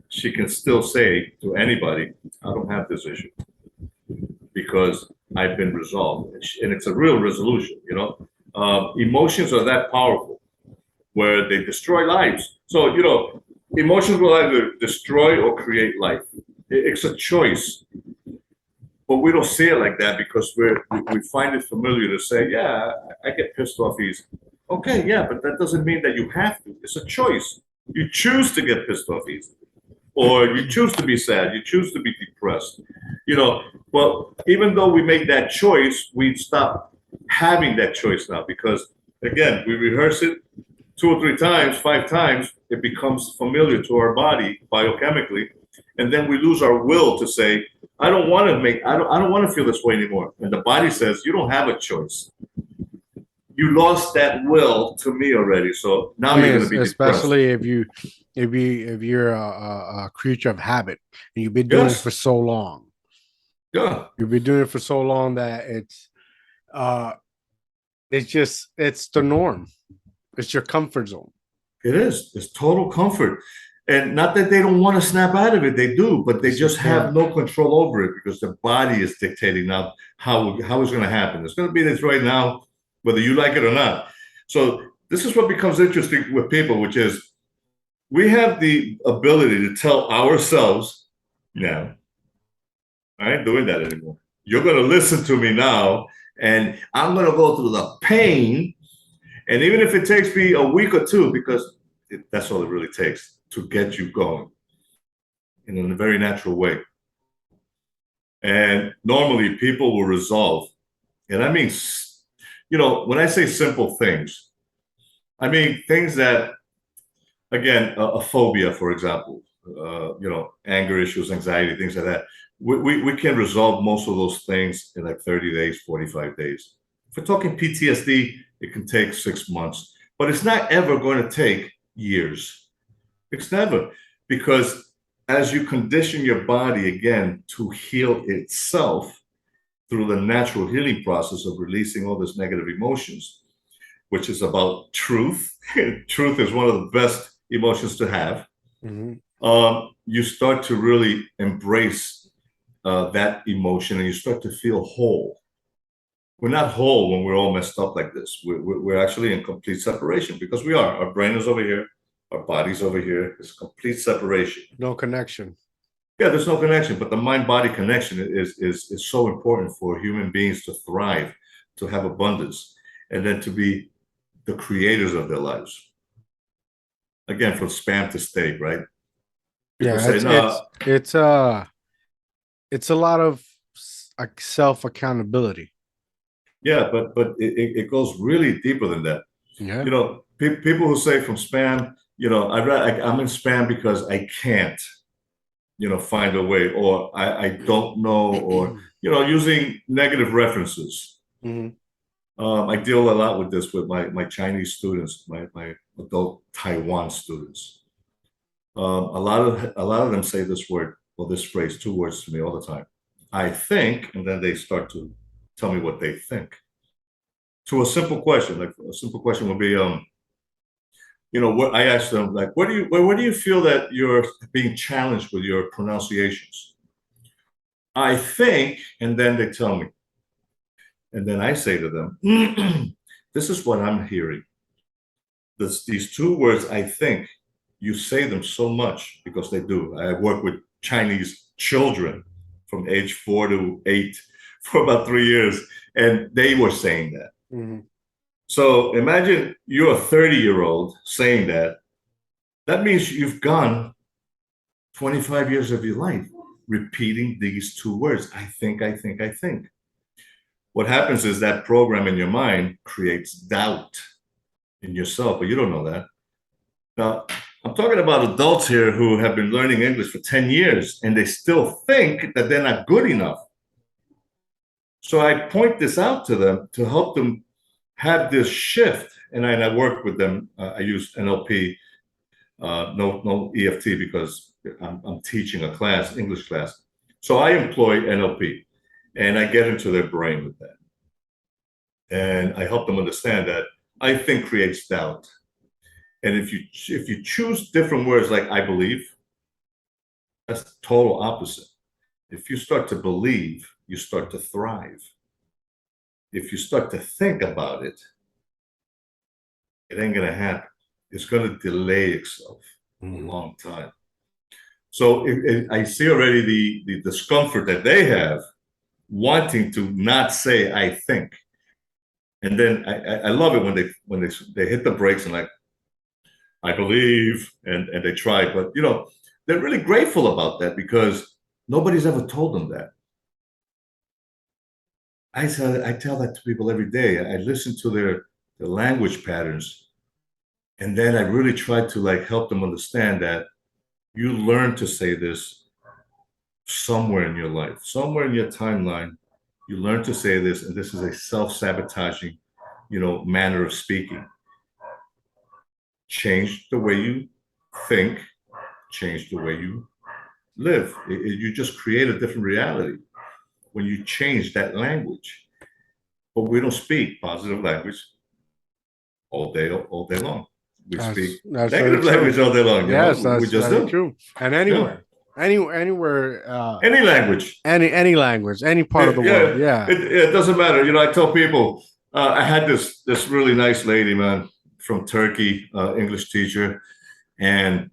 she can still say to anybody, I don't have this issue because I've been resolved. And it's a real resolution, Emotions are that powerful, where they destroy lives. So, emotions will either destroy or create life. It's a choice. But we don't see it like that because we find it familiar to say, yeah, I get pissed off easy. Okay, yeah, but that doesn't mean that you have to. It's a choice. You choose to get pissed off easy. Or you choose to be sad, you choose to be depressed. Well, even though we make that choice, we stop having that choice now because, again, we rehearse it 2 or 3 times, 5 times, it becomes familiar to our body biochemically, and then we lose our will to say, I don't want to feel this way anymore. And the body says, you don't have a choice. You lost that will to me already, so now you're going to be especially depressed. if you're a creature of habit and you've been doing it for so long. Yeah, you've been doing it for so long that it's the norm. It's your comfort zone. It is. It's total comfort. And not that they don't want to snap out of it, they do, but they just have no control over it because the body is dictating now how it's going to happen. It's going to be this right now, whether you like it or not. So this is what becomes interesting with people, which is we have the ability to tell ourselves now, I ain't doing that anymore. You're going to listen to me now, and I'm going to go through the pain. And even if it takes me a week or 2, because that's all it really takes to get you going in a very natural way. And normally people will resolve. And I mean, when I say simple things, I mean things that, again, a phobia, for example, anger issues, anxiety, things like that. We can resolve most of those things in like 30 days, 45 days. If we're talking PTSD, it can take 6 months, but it's not ever going to take years. It's never, because as you condition your body again to heal itself through the natural healing process of releasing all these negative emotions, which is about truth. Truth is one of the best emotions to have. You start to really embrace that emotion and you start to feel whole. We're not whole when we're all messed up like this. We're actually in complete separation because we are. Our brain is over here. Our body's over here. It's complete separation. No connection. Yeah, there's no connection, but the mind-body connection is so important for human beings to thrive, to have abundance, and then to be the creators of their lives. Again, from spam to steak, right? People Yeah, say, no, it's a lot of like self accountability. yeah, but it goes really deeper than that. Yeah. You know, people who say from spam, you know, I'm in spam because I can't, you know, find a way, or I don't know, or, you know, using negative references. Mhm. I deal a lot with this with my Chinese students, my adult Taiwan students. A lot of them say this word or this phrase, two words to me all the time. I think, and then they start to tell me what they think. To a simple question, like a simple question would be, you know, what I ask them, like, where do you feel that you're being challenged with your pronunciations? I think, and then they tell me, and then I say to them, this is what I'm hearing. These two words, I think, you say them so much because they do. I work with Chinese children from age 4 to 8 for about 3 years, and they were saying that. Mhm. So imagine you're a 30-year-old saying that. That means you've gone 25 years of your life repeating these two words. I think, I think, I think. What happens is that program in your mind creates doubt in yourself, but you don't know that. Now, I'm talking about adults here who have been learning English for 10 years and they still think that they're not good enough. So I point this out to them to help them have this shift. And I work with them. I use NLP, no EFT, because I'm teaching a class, English class. So I employ NLP and I get into their brain with that. And I help them understand that I think creates doubt. And if you choose different words like I believe, that's the total opposite. If you start to believe, you start to thrive. If you start to think about it, it ain't gonna happen. It's gonna delay itself a long time. So I see already the discomfort that they have wanting to not say I think. And then I love it when they hit the brakes and like, I believe, and they try, but you know, they're really grateful about that because nobody's ever told them that. I tell that to people every day. I listen to their language patterns, and then I really try to like help them understand that you learn to say this somewhere in your life, somewhere in your timeline. You learn to say this, and this is a self-sabotaging, you know, manner of speaking. Change the way you think, change the way you live. You just create a different reality when you change that language. But we don't speak positive language all day long. We speak That's negative language all day long. Yes, we that's just very do. true. And anywhere, anywhere, Any language, any language, any part of the world. Yeah. It doesn't matter. You know, I tell people I had this really nice lady, man, from Turkey, English teacher, and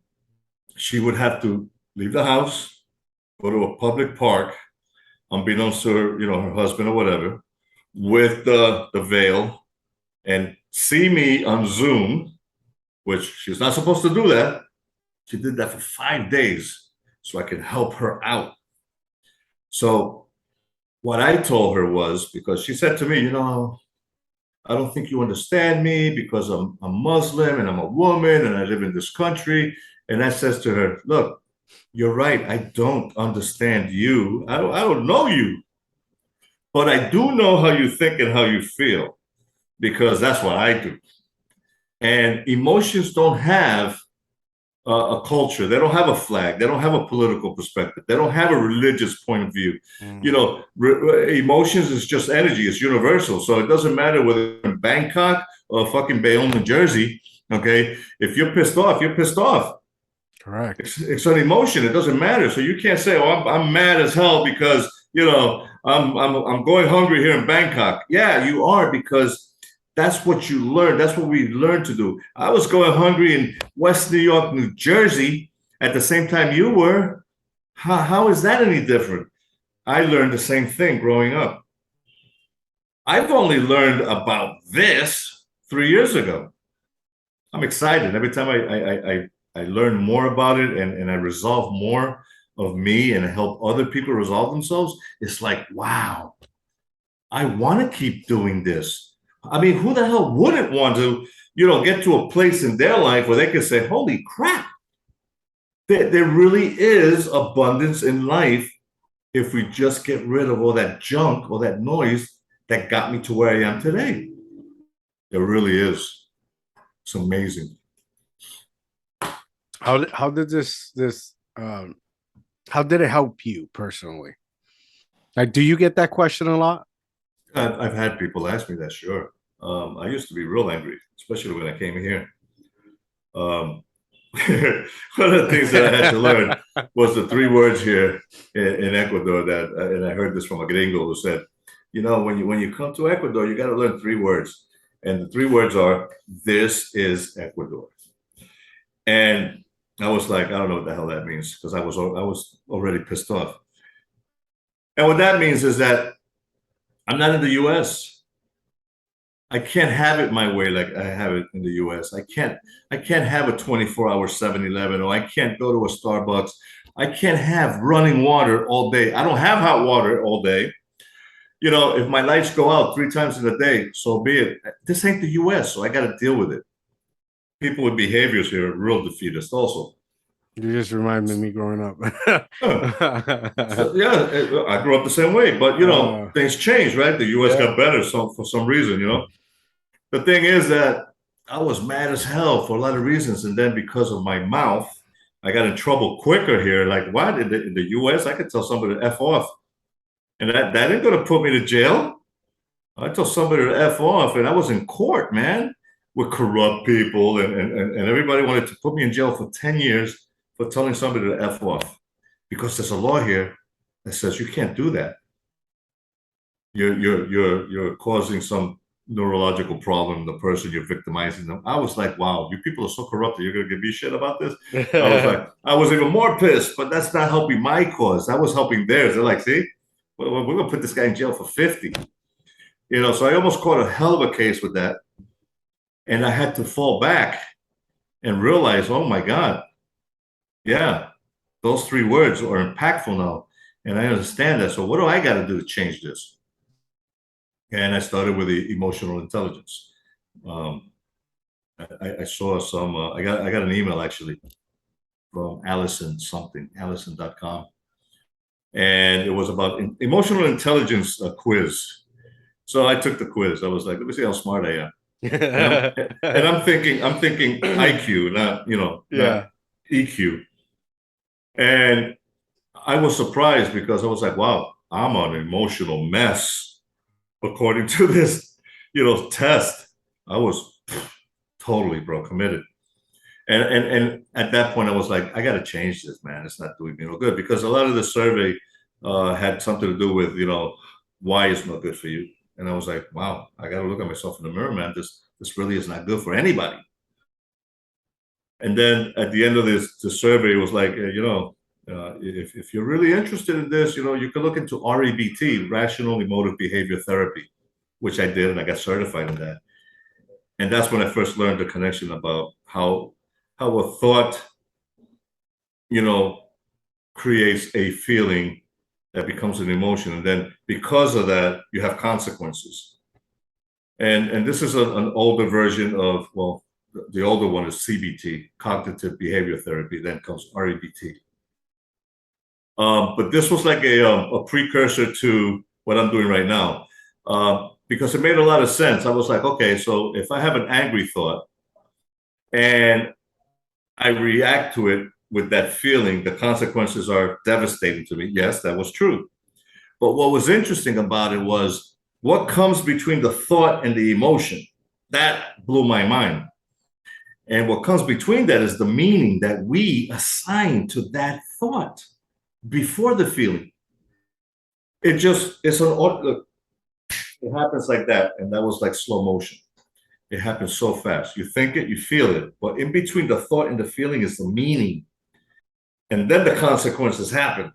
she would have to leave the house, go to a public park, unbeknownst to her, you know, her husband or whatever, with the veil, and see me on Zoom, which she's not supposed to do that. She did that for 5 days so I could help her out. So what I told her was, because she said to me, you know, I don't think you understand me because I'm Muslim and I'm a woman and I live in this country. And I says to her, look, you're right. I don't understand you. I don't know you. But I do know how you think and how you feel, because that's what I do. And emotions don't have a culture. They don't have a flag. They don't have a political perspective. They don't have a religious point of view. You know, emotions is just energy. It's universal. So it doesn't matter whether you're in Bangkok or fucking Bayonne, New Jersey. Okay, if you're pissed off, you're pissed off. Correct. It's an emotion. It doesn't matter. So you can't say, "Oh, I'm mad as hell because you know I'm going hungry here in Bangkok." Yeah, you are, because that's what you learn. That's what we learned to do. I was going hungry in West New York, New Jersey at the same time you were. How is that any different? I learned the same thing growing up. I've only learned about this 3 years ago. I'm excited every time I learn more about it and I resolve more of me and help other people resolve themselves. It's like, wow, I want to keep doing this. I mean, who the hell wouldn't want to, get to a place in their life where they can say, holy crap, there really is abundance in life if we just get rid of all that junk, all that noise that got me to where I am today. There really is. It's amazing. How did how did it help you personally? Like, do you get that question a lot? I've had people ask me that, sure. I used to be real angry, especially when I came here. Um, one of the things that I had to learn was the 3 words here in Ecuador that, and I heard this from a gringo who said, when you come to Ecuador, you got to learn 3 words, and the 3 words are, "This is Ecuador." And I was like, I don't know what the hell that means because I was already pissed off. And what that means is that I'm not in the U.S. I can't have it my way like I have it in the U.S. I can't have a 24-hour 7-Eleven, or I can't go to a Starbucks. I can't have running water all day. I don't have hot water all day. If my lights go out 3 times in a day, so be it. This ain't the U.S., so I got to deal with it. People with behaviors here are real defeatist also. You just reminded me growing up. So, yeah, I grew up the same way, but things change, right? The U.S. got better for some reason. The thing is that I was mad as hell for a lot of reasons, and then because of my mouth, I got in trouble quicker here. Like, what in the U.S. I could tell somebody to F off, and that ain't gonna put me to jail. I told somebody to F off, and I was in court, man, with corrupt people, and everybody wanted to put me in jail for 10 years for telling somebody to F off, because there's a law here that says you can't do that. You're causing some neurological problem, the person you're victimizing them. I was like, wow, you people are so corrupted. You're gonna give me shit about this? I was even more pissed, but that's not helping my cause. That was helping theirs. They're like, see, we're gonna put this guy in jail for 50. So I almost caught a hell of a case with that. And I had to fall back and realize, oh my God, yeah, those 3 words are impactful now. And I understand that. So what do I got to do to change this? And I started with the emotional intelligence. I saw some, I got an email actually from Allison.com. And it was about emotional intelligence quiz. So I took the quiz. I was like, let me see how smart I am. And I'm thinking IQ, not not EQ. And I was surprised because I was like, wow, I'm an emotional mess. According to this, test, I was totally committed. And at that point, I was like, I got to change this, man. It's not doing me no good, because a lot of the survey had something to do with, why it's not good for you. And I was like, wow, I got to look at myself in the mirror, man. This really is not good for anybody. And then at the end of the survey, it was like, if you're really interested in this, you can look into REBT, Rational Emotive Behavior Therapy, which I did, and I got certified in that. And that's when I first learned the connection about how a thought, creates a feeling that becomes an emotion. And then because of that, you have consequences. And this is an older version of, well, the older one is CBT, Cognitive Behavior Therapy, then comes REBT. But this was like a precursor to what I'm doing right now, because it made a lot of sense. I was like, okay, so if I have an angry thought and I react to it with that feeling, the consequences are devastating to me. Yes, that was true. But what was interesting about it was what comes between the thought and the emotion. That blew my mind. And what comes between that is the meaning that we assign to that thought before the feeling. It happens like that. And that was like slow motion. It happens so fast. You think it, you feel it. But in between the thought and the feeling is the meaning. and then the consequences happen.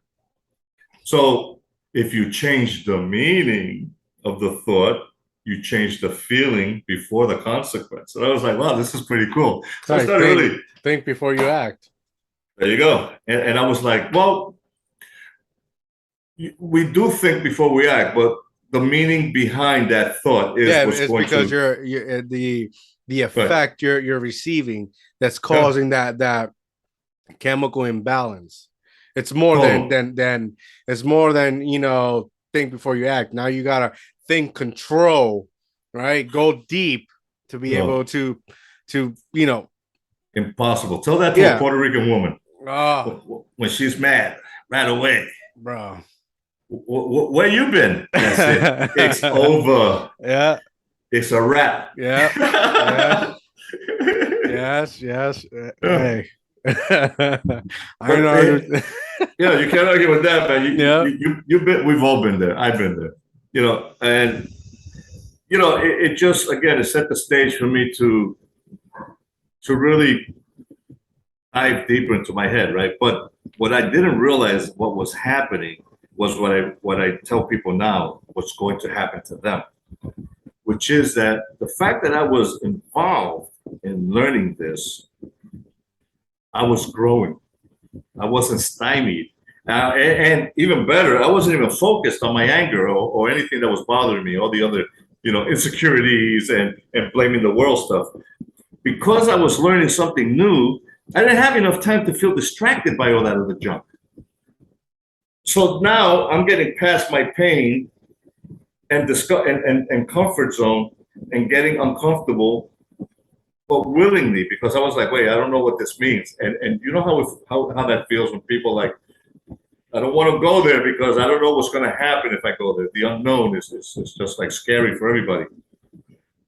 So if you change the meaning of the thought, you change the feeling before the consequence. And I was like, wow, this is pretty cool. So I Sorry, started really think before you act. there you go. And I was like, well, we do think before we act, but the meaning behind that thought is Yeah, what's it's going because to you're the right. effect you're receiving that's Yeah, causing that chemical imbalance. It's more total. than it's more than think before you act. Now you gotta think control, right? Go deep to be No, able to impossible. Tell that to a yeah. Puerto Rican woman Oh, when she's mad right away. bro. Where you been? That's it. It's over. Yeah, It's a wrap. yeah, yes, yes. Yeah. Hey, I But know. yeah, you can't argue with that, man. Yeah. You've been. We've all been there. I've been there. And it just again it set the stage for me to really dive deeper into my head, right? But what I didn't realize what was happening was what I tell people now, what's going to happen to them, which is that the fact that I was involved in learning this, I was growing. I wasn't stymied. And even better, I wasn't even focused on my anger or anything that was bothering me, all the other, insecurities and blaming the world stuff. Because I was learning something new, I didn't have enough time to feel distracted by all that other junk. So now I'm getting past my pain and and comfort zone and getting uncomfortable, but willingly, because I was like, wait, I don't know what this means. And you know how that feels when people like, I don't want to go there because I don't know what's going to happen if I go there. The unknown is just like scary for everybody.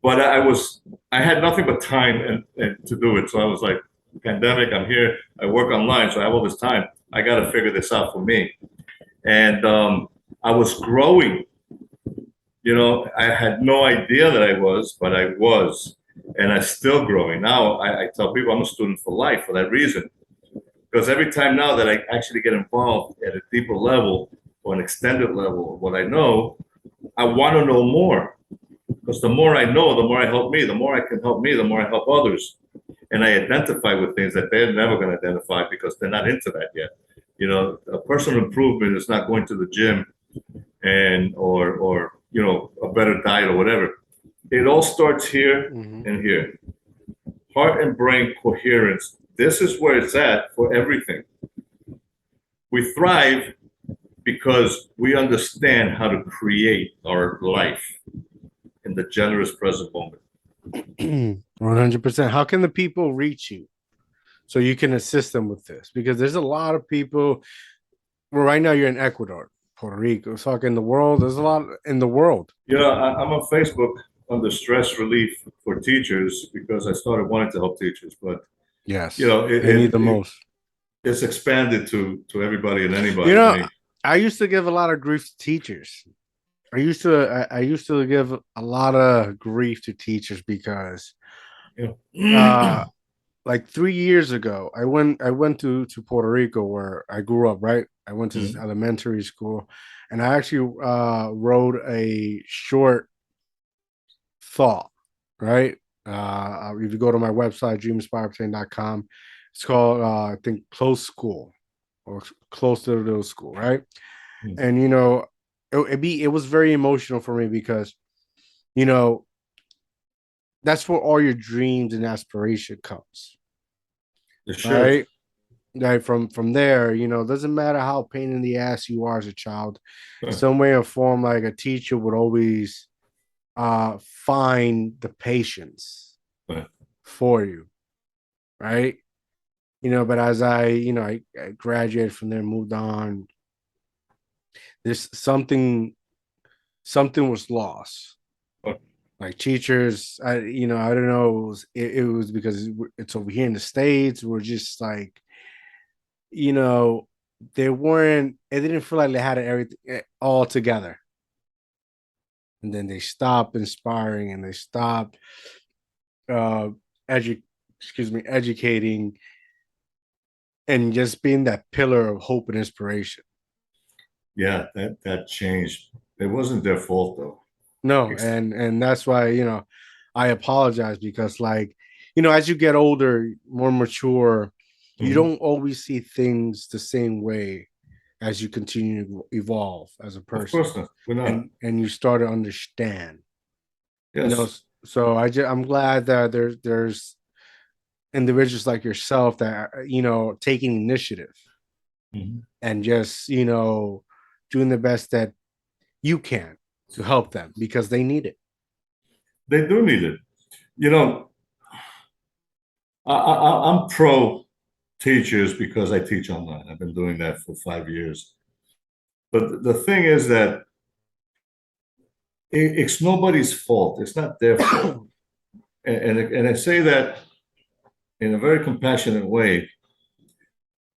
But I had nothing but time and to do it. So I was like, pandemic, I'm here. I work online, so I have all this time. I got to figure this out for me. And I was growing. I had no idea that I was, but I was. And I'm still growing. Now I tell people I'm a student for life for that reason. Because every time now that I actually get involved at a deeper level or an extended level of what I know, I want to know more. Because the more I know, the more I help me. The more I can help me, the more I help others. And I identify with things that they're never going to identify because they're not into that yet. A personal improvement is not going to the gym or a better diet or whatever. It all starts here and here. Heart and brain coherence. This is where it's at for everything. We thrive because we understand how to create our life in the generous present moment. 100%. How can the people reach you so you can assist them with this? Because there's a lot of people. Well, right now you're in Ecuador, Puerto Rico, fucking the world. There's a lot in the world. I'm on Facebook under stress relief for teachers because I started wanting to help teachers, but Yes, it, they need the it, most. it's expanded to everybody and anybody. You know, I used to give a lot of grief to teachers. I used to give a lot of grief to teachers because like 3 years ago, I went to Puerto Rico where I grew up, right? I went to this elementary school and I actually wrote a short thought, right? If you go to my website, dreaminspireobtain.com, it's called I think Close School or Close to the School, right? And it was very emotional for me because that's where all your dreams and aspiration comes. Right? Right. From there, doesn't matter how pain in the ass you are as a child, some way or form, like a teacher would always find the patience for you. Right. But as I graduated from there, moved on, there's something was lost. Like teachers, I don't know. It was because it's over here in the States. We're just like, they weren't. It didn't feel like they had everything all together. And then they stopped inspiring, and they stopped uh, educating and just being that pillar of hope and inspiration. Yeah, that changed. It wasn't their fault though. No, and that's why, I apologize because, like, as you get older, more mature, you Mhm. don't always see things the same way as you continue to evolve as a Of person, course not. We're not. and you start to understand. you know Yes. so I'm glad that there's individuals like yourself that are, taking initiative Mhm. and just, doing the best that you can to help them because they need it. They do need it. You know, I'm pro teachers because I teach online. I've been doing that for 5 years. But the thing is that it's nobody's fault. It's not their fault. And I say that in a very compassionate way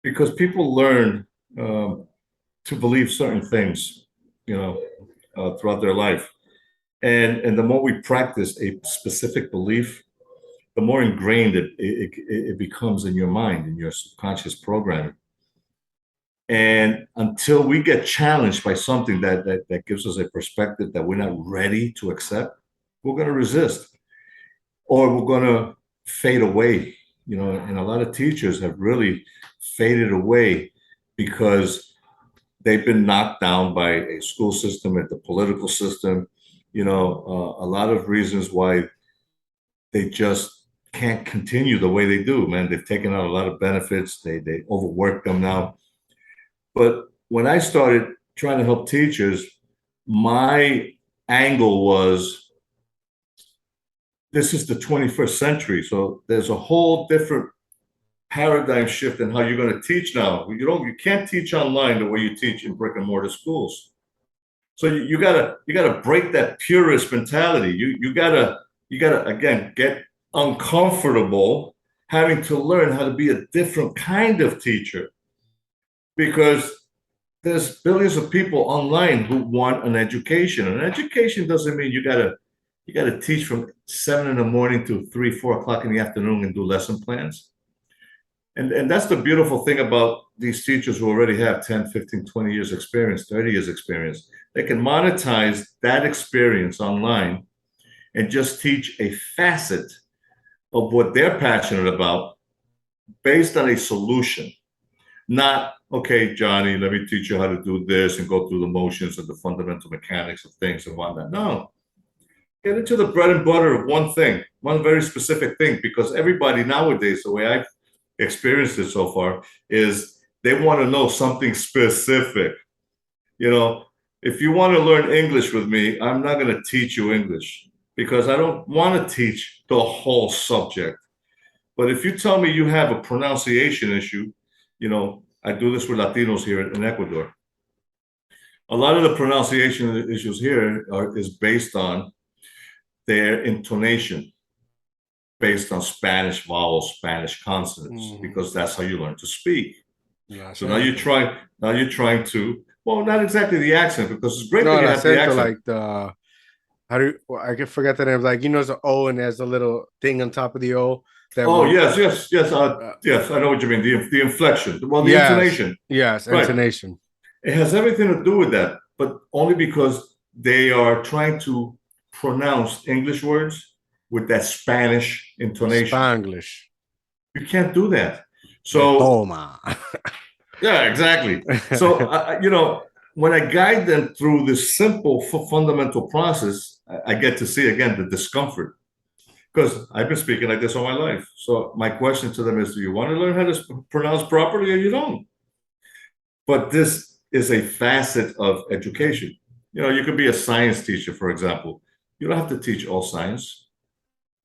because people learn to believe certain things, you know, throughout their life. And the more we practice a specific belief, the more ingrained it becomes in your mind, in your subconscious programming. And until we get challenged by something that gives us a perspective that we're not ready to accept, we're going to resist or we're going to fade away. And a lot of teachers have really faded away because they've been knocked down by a school system and the political system. A lot of reasons why they just can't continue the way they do, man. They've taken out a lot of benefits. They overwork them now. But when I started trying to help teachers, my angle was this is the 21st century. So there's a whole different paradigm shift in how you're going to teach now. You can't teach online the way you teach in brick and mortar schools. So you gotta break that purist mentality. You gotta again get uncomfortable having to learn how to be a different kind of teacher because there's billions of people online who want an education. And education doesn't mean you gotta teach from 7 in the morning to 3, 4 o'clock in the afternoon and do lesson plans. And that's the beautiful thing about these teachers who already have 10, 15, 20 years experience, 30 years experience. They can monetize that experience online and just teach a facet of what they're passionate about based on a solution. Not, okay, Johnny, let me teach you how to do this and go through the motions and the fundamental mechanics of things and whatnot. No, get into the bread and butter of one thing, one very specific thing, because everybody nowadays, the way I've experienced it so far, is they want to know something specific. You know, if you want to learn English with me, I'm not going to teach you English because I don't want to teach the whole subject. But if you tell me you have a pronunciation issue, I do this with Latinos here in Ecuador. A lot of the pronunciation issues here is based on their intonation, based on Spanish vowels, Spanish consonants, because that's how you learn to speak. So now you're trying to, well, not exactly the accent, because it's great No, that el you have the acento, accent. like how do I can forget the name? Like, there's an O and there's a little thing on top of the O that Oh, when yes, yes, yes, yes, I know what you mean. The inflection, well, the yes, intonation, yes, right? intonation. It has everything to do with that, but only because they are trying to pronounce English words with that Spanish intonation. Spanglish. You can't do that. De So, toma. yeah, exactly. So, when I guide them through this simple fundamental process, I get to see again the discomfort because I've been speaking like this all my life. So, my question to them is, do you want to learn how to pronounce properly or you don't? But this is a facet of education. You could be a science teacher, for example. You don't have to teach all science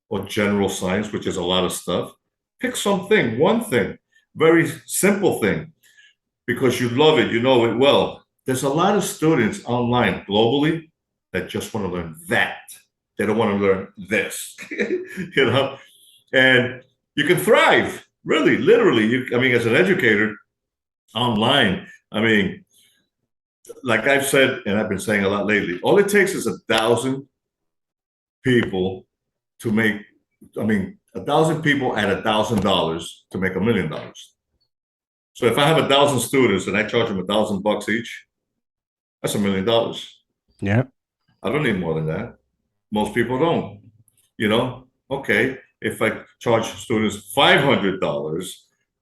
or general science, which is a lot of stuff. Pick something, one thing, very simple thing, because you love it, you know it well. There's a lot of students online globally that just want to learn that. They don't want to learn this, and you can thrive, really, literally. As an educator online, like I've said, and I've been saying a lot lately, all it takes is 1,000 people to make, 1,000 people at $1,000 to make $1 million. So if I have 1,000 students and I charge them $1,000 each, that's $1 million. Yeah. I don't need more than that. Most people don't. Okay, if I charge students $500,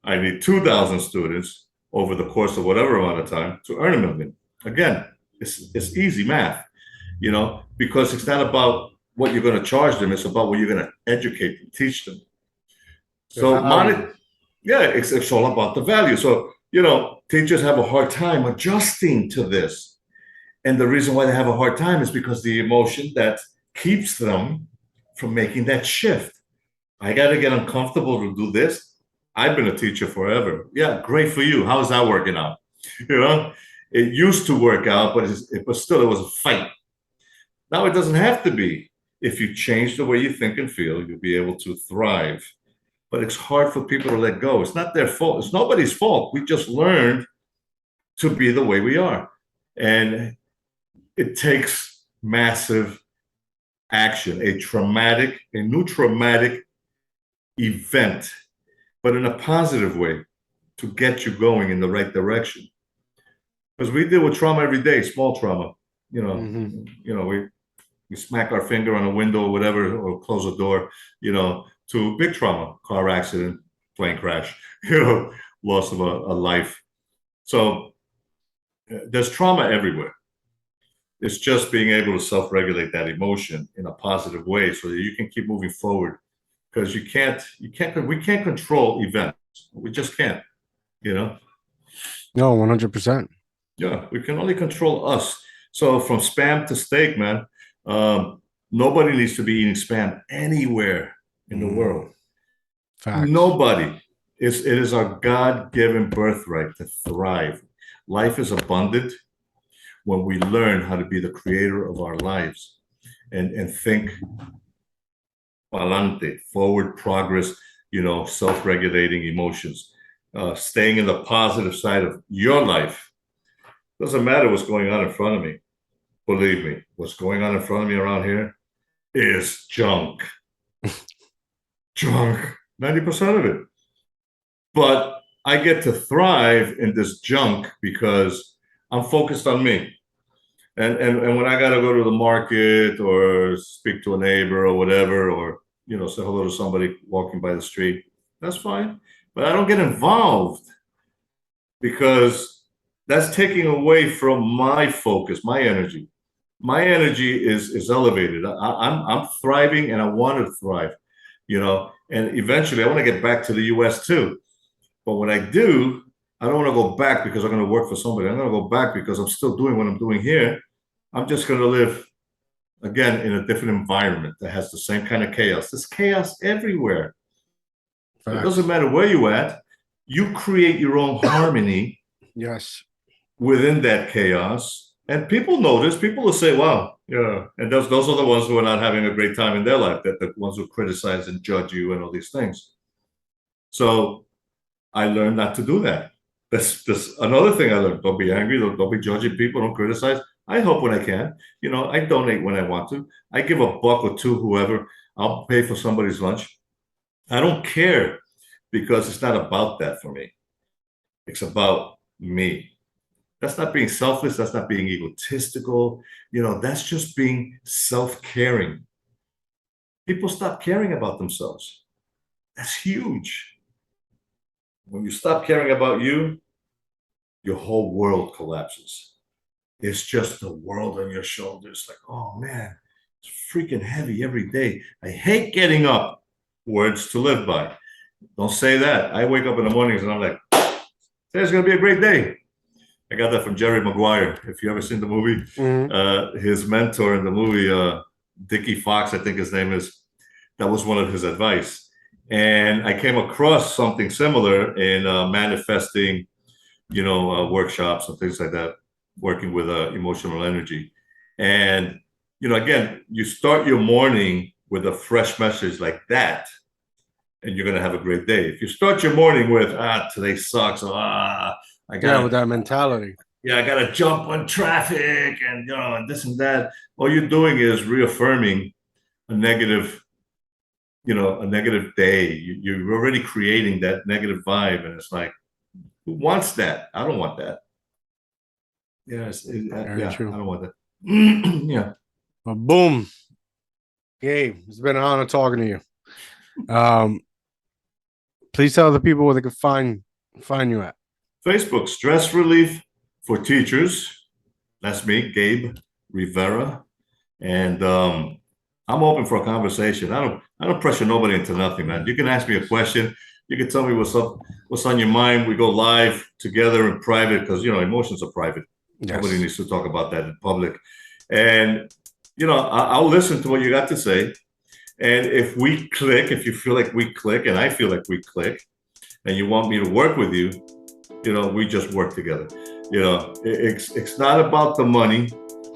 I need 2,000 students over the course of whatever amount of time to earn $1 million. Again, it's easy math, because it's not about what you're going to charge them. It's about what you're going to educate and teach them. So it's all about the value. So, teachers have a hard time adjusting to this. And the reason why they have a hard time is because the emotion that keeps them from making that shift. I got to get uncomfortable to do this. I've been a teacher forever. Yeah, great for you. How's that working out? It used to work out, but it was a fight. Now it doesn't have to be. If you change the way you think and feel, you'll be able to thrive. But it's hard for people to let go. It's not their fault. It's nobody's fault. We just learned to be the way we are. And it takes massive action, a new traumatic event, but in a positive way to get you going in the right direction. Because we deal with trauma every day, small trauma. We smack our finger on a window or whatever, or close a door, to big trauma, car accident, plane crash, loss of a life. So there's trauma everywhere. It's just being able to self-regulate that emotion in a positive way so that you can keep moving forward. Because we can't control events. We just can't, No, 100%. Yeah, we can only control us. So from spam to steak, man, nobody needs to be eating spam anywhere in the world. Facts. Nobody. It is our God-given birthright to thrive. Life is abundant when we learn how to be the creator of our lives and think pa'lante, forward progress, self-regulating emotions, staying in the positive side of your life. Doesn't matter what's going on in front of me. Believe me, what's going on in front of me around here is junk. Junk, 90% of it. But I get to thrive in this junk because I'm focused on me. And when I got to go to the market or speak to a neighbor or whatever, or, say hello to somebody walking by the street, that's fine. But I don't get involved because that's taking away from my focus, my energy. My energy is elevated. I'm thriving and I want to thrive, and eventually I want to get back to the US too. But when I do, I don't want to go back because I'm going to work for somebody. I'm going to go back because I'm still doing what I'm doing here. I'm just going to live, again, in a different environment that has the same kind of chaos. There's chaos everywhere. It doesn't matter where you're at. You create your own harmony. Yes. Within that chaos. And people notice. People will say, wow, yeah. And those are the ones who are not having a great time in their life, that the ones who criticize and judge you and all these things. So I learned not to do that. That's another thing I learned. Don't be angry. Don't be judging people. Don't criticize. I help when I can. I donate when I want to. I give $1 or $2, whoever. I'll pay for somebody's lunch. I don't care because it's not about that for me. It's about me. That's not being selfless. That's not being egotistical. That's just being self-caring. People stop caring about themselves. That's huge. When you stop caring about you, your whole world collapses. It's just the world on your shoulders. Like, oh man, it's freaking heavy every day. I hate getting up. Words to live by. Don't say that. I wake up in the mornings and I'm like, today's going to be a great day. I got that from Jerry Maguire. If you ever seen the movie, his mentor in the movie, Dickie Fox, I think his name is, that was one of his advice. And I came across something similar in manifesting, workshops and things like that, working with emotional energy. And, again, you start your morning with a fresh message like that, and you're going to have a great day. If you start your morning with, today sucks, with that mentality. Yeah, I got to jump on traffic and, and this and that. All you're doing is reaffirming a negative day. You're already creating that negative vibe. And it's like, Who wants that? I don't want that. Yeah, True. I don't want that. Yeah. Well, boom. Gabe, it's been an honor talking to you. Please tell the people where they can find you at. Facebook, Stress Relief for Teachers. That's me, Gabe Rivera. And I'm open for a conversation. I don't pressure nobody into nothing, man. You can ask me a question. You can tell me what's up, what's on your mind. We go live together in private because, you know, emotions are private. Yes. Nobody needs to talk about that in public. And, you know, I'll listen to what you got to say. And if we click, if you feel like we click, and I feel like we click, and you want me to work with you, you know, we just work together. You know, it's not about the money,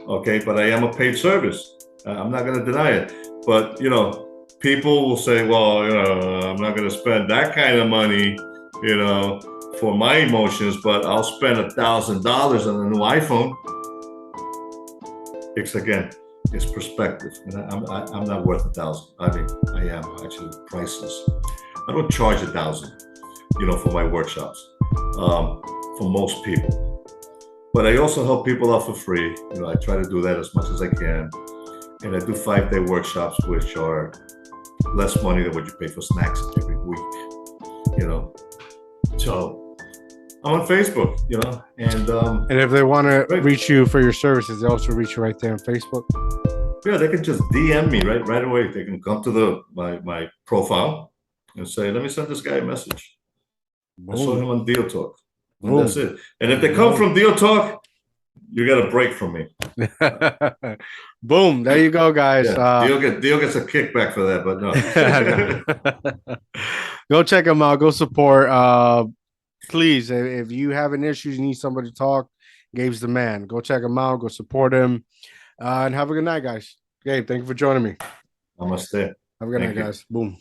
okay? But I am a paid service. I'm not going to deny it. But, you know, people will say, well, you know, I'm not going to spend that kind of money, you know, for my emotions, but I'll spend $1,000 on a new iPhone. It's perspective. And I'm not worth 1,000. I mean, I am actually priceless. I don't charge 1,000, you know, for my workshops, for most people. But I also help people out for free. You know, I try to do that as much as I can. And I do 5-day workshops, which are less money than what you pay for snacks every week, you know. So I'm on Facebook, you know, and if they want to reach you for your services, they also reach you right there on Facebook. Yeah, they can just DM me right away. They can come to my profile and say, let me send this guy a message. Boom. I saw him on DIOTALK. And that's it. And if they come from DIOTALK, you got a break from me. Boom. There you go, guys. Yeah, Dio gets a kickback for that, but no. Go check him out. Go support. Please, if you have an issue, you need somebody to talk, Gabe's the man. Go check him out. Go support him. And have a good night, guys. Gabe, thank you for joining me. Namaste. Have a good night, guys. Boom.